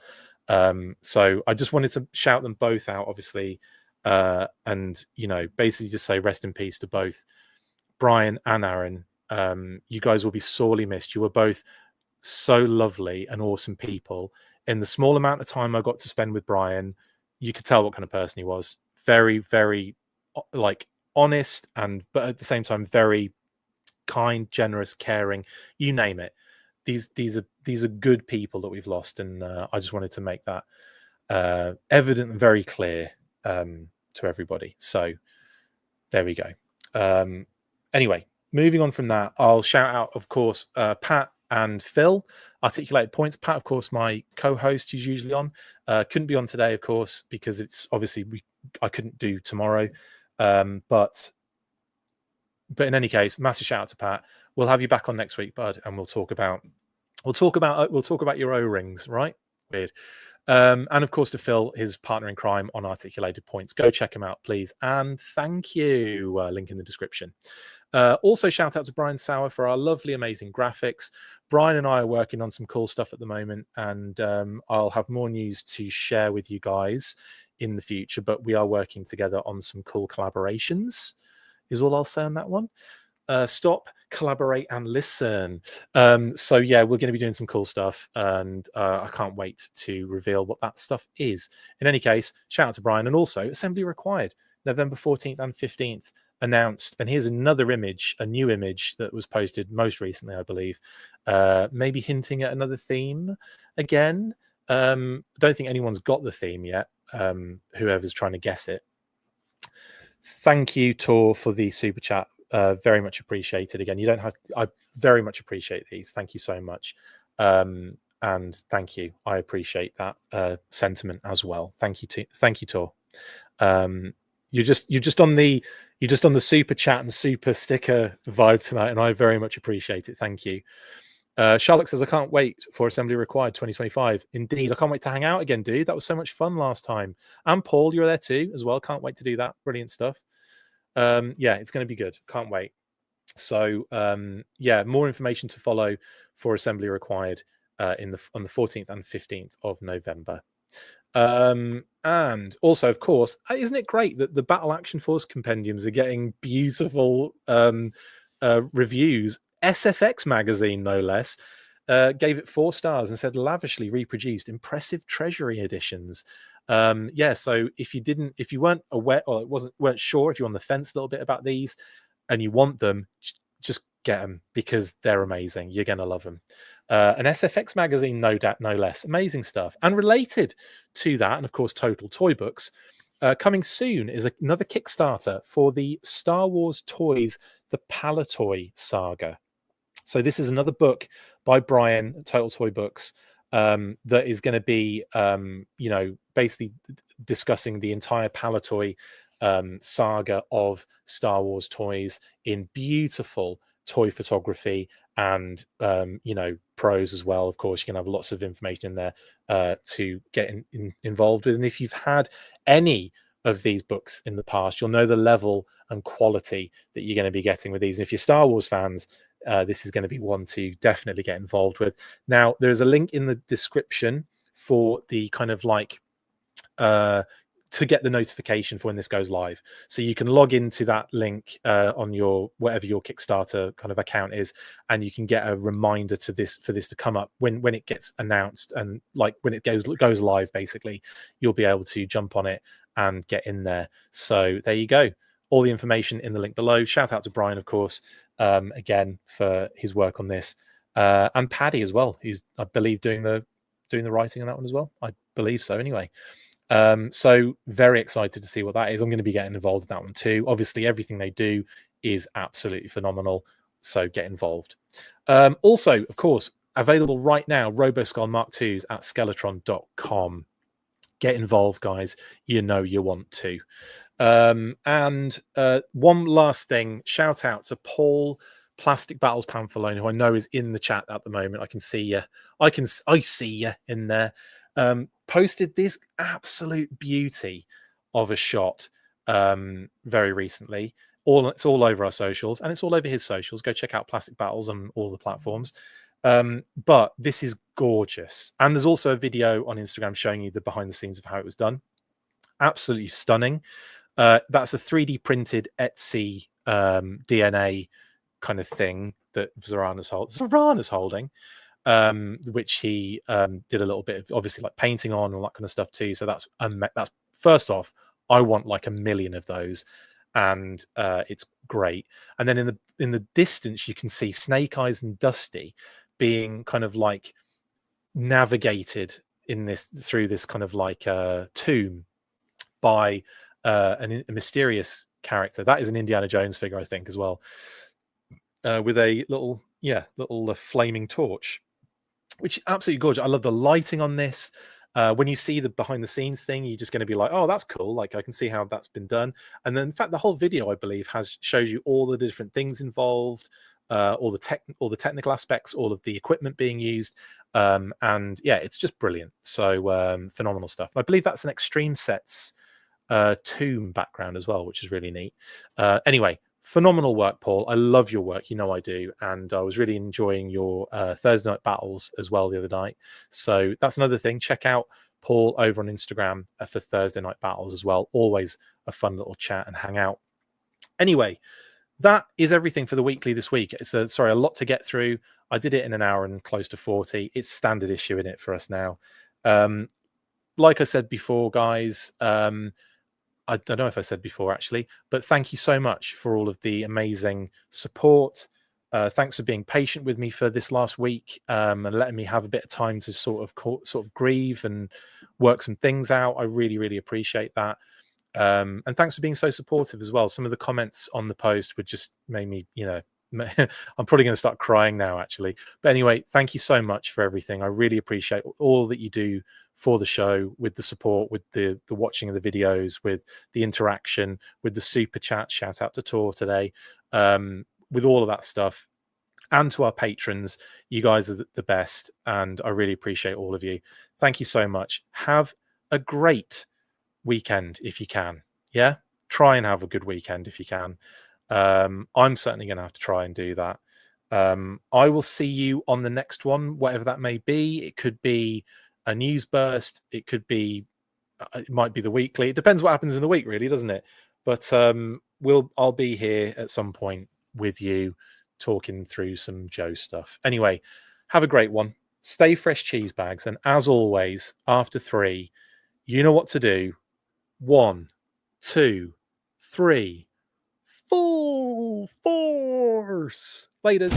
So I just wanted to shout them both out, obviously, and basically just say rest in peace to both Brian and Aaron. You guys will be sorely missed. You were both so lovely and awesome people. In the small amount of time I got to spend with Brian, you could tell what kind of person he was. Very, very like honest, but at the same time very kind, generous, caring, you name it. These are good people that we've lost, and I just wanted to make that evident and very clear to everybody. So there we go. Anyway, moving on from that, I'll shout out, of course, Pat and Phil, Articulated Points. Pat, of course, my co-host, who's usually on, couldn't be on today, of course, because it's obviously I couldn't do tomorrow. But in any case, massive shout out to Pat. We'll have you back on next week, bud, and we'll talk about your O-rings, right? Weird. And of course to Phil, his partner in crime on Articulated Points. Go check him out, please. And thank you. Link in the description. Also, shout out to Brian Sauer for our lovely, amazing graphics. Brian and I are working on some cool stuff at the moment, and I'll have more news to share with you guys in the future, but we are working together on some cool collaborations, is all I'll say on that one. Stop, collaborate, and listen. So yeah, we're going to be doing some cool stuff, and I can't wait to reveal what that stuff is. In any case, shout out to Brian, and also Assembly Required, November 14th and 15th. Announced, and here's another image, a new image that was posted most recently, I believe, maybe hinting at another theme again. Don't think anyone's got the theme yet, whoever's trying to guess it. Thank you, Tor, for the super chat. Very much appreciated. Again, you don't have I very much appreciate these. Thank you so much. And thank you, I appreciate that sentiment as well. Thank you, Tor. You're just on the super chat and super sticker vibe tonight, and I very much appreciate it. Thank you. Charlotte says, I can't wait for Assembly Required 2025. Indeed, I can't wait to hang out again, dude. That was so much fun last time. And Paul, you're there too as well. Can't wait to do that. Brilliant stuff. Yeah, it's going to be good. Can't wait. So yeah, more information to follow for Assembly Required on the 14th and 15th of November. And also, of course, isn't it great that the Battle Action Force compendiums are getting beautiful reviews? SFX magazine, no less, gave it 4 stars and said lavishly reproduced, impressive treasury editions. Yeah, so if you weren't aware or weren't sure, if you're on the fence a little bit about these and you want them, just get them because they're amazing. You're gonna love them. An SFX magazine, no doubt, no less. Amazing stuff. And related to that, and of course, Total Toy Books, coming soon is another Kickstarter for the Star Wars Toys, the Palatoy Saga. So this is another book by Brian, Total Toy Books, that is going to be, basically discussing the entire Palatoy saga of Star Wars toys in beautiful toy photography and prose as well. Of course, you can have lots of information in there to get involved with. And if you've had any of these books in the past, you'll know the level and quality that you're going to be getting with these. And if you're Star Wars fans, this is going to be one to definitely get involved with. Now, there's a link in the description for the kind of like to get the notification for when this goes live. So you can log into that link on your whatever your Kickstarter kind of account is, and you can get a reminder for this to come up when it gets announced, and like when it goes live, basically, you'll be able to jump on it and get in there. So there you go. All the information in the link below. Shout out to Brian, of course, again for his work on this, and Paddy as well. He's, I believe, doing the writing on that one as well. I believe so, anyway. So very excited to see what that is. I'm going to be getting involved in that one too. Obviously, everything they do is absolutely phenomenal. So get involved. Also, of course, available right now, RoboSkull Mark IIs at skeletron.com. Get involved, guys. You know you want to. And one last thing, shout out to Paul Plastic Battles Pamphilone, who I know is in the chat at the moment. I can see you. I see you in there. Posted this absolute beauty of a shot very recently. It's all over our socials, and it's all over his socials. Go check out Plastic Battles on all the platforms. But this is gorgeous, and there's also a video on Instagram showing you the behind the scenes of how it was done. Absolutely stunning. That's a 3D printed Etsy DNA kind of thing that Zorana's holding, which he did a little bit of obviously like painting on and all that kind of stuff too. So that's first off, I want like 1 million of those, and it's great. And then in the distance, you can see Snake Eyes and Dusty being kind of like navigated through this kind of like tomb by a mysterious character. That is an Indiana Jones figure, I think, as well, with a little flaming torch, which is absolutely gorgeous. I love the lighting on this. When you see the behind the scenes thing, you're just going to be like, oh, that's cool. Like, I can see how that's been done. And then in fact, the whole video, I believe, shows you all the different things involved, all the technical aspects, all of the equipment being used. And yeah, it's just brilliant. So phenomenal stuff. I believe that's an Extreme Sets tomb background as well, which is really neat. Anyway, phenomenal work, Paul. I love your work. You know I do. And I was really enjoying your Thursday night battles as well the other night. So that's another thing. Check out Paul over on Instagram for Thursday night battles as well. Always a fun little chat and hang out. Anyway, that is everything for the weekly this week. It's a lot to get through. I did it in an hour and close to 40. It's standard issue in it for us now. Like I said before, guys, I don't know if I said before, actually, but thank you so much for all of the amazing support. Thanks for being patient with me for this last week and letting me have a bit of time to sort of grieve and work some things out. I really, really appreciate that. And thanks for being so supportive as well. Some of the comments on the post would just made me, I'm probably going to start crying now, actually. But anyway, thank you so much for everything. I really appreciate all that you do for the show, with the support, with the watching of the videos, with the interaction, with the super chat. Shout out to Tor today, with all of that stuff, and to our patrons. You guys are the best, and I really appreciate all of you. Thank you so much. Have a great weekend if you can. Yeah, try and have a good weekend if you can. I'm certainly going to have to try and do that. I will see you on the next one, whatever that may be. It could be a news burst, it might be the weekly. It depends what happens in the week, really, doesn't it? But I'll be here at some point with you talking through some Joe stuff. Anyway, have a great one. Stay fresh, cheese bags, and as always, after 3, you know what to do. 1, 2, 3, full force. Laters.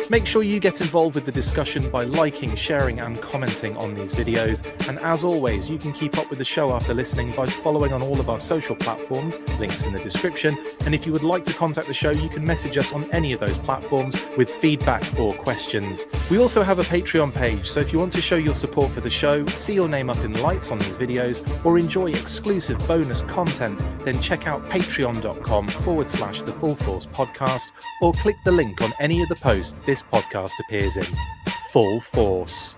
Make sure you get involved with the discussion by liking, sharing, and commenting on these videos. And as always, you can keep up with the show after listening by following on all of our social platforms, links in the description. And if you would like to contact the show, you can message us on any of those platforms with feedback or questions. We also have a Patreon page, so if you want to show your support for the show, see your name up in lights on these videos, or enjoy exclusive bonus content, then check out patreon.com/The Full Force Podcast, or click the link on any of the posts this podcast appears in. Full force.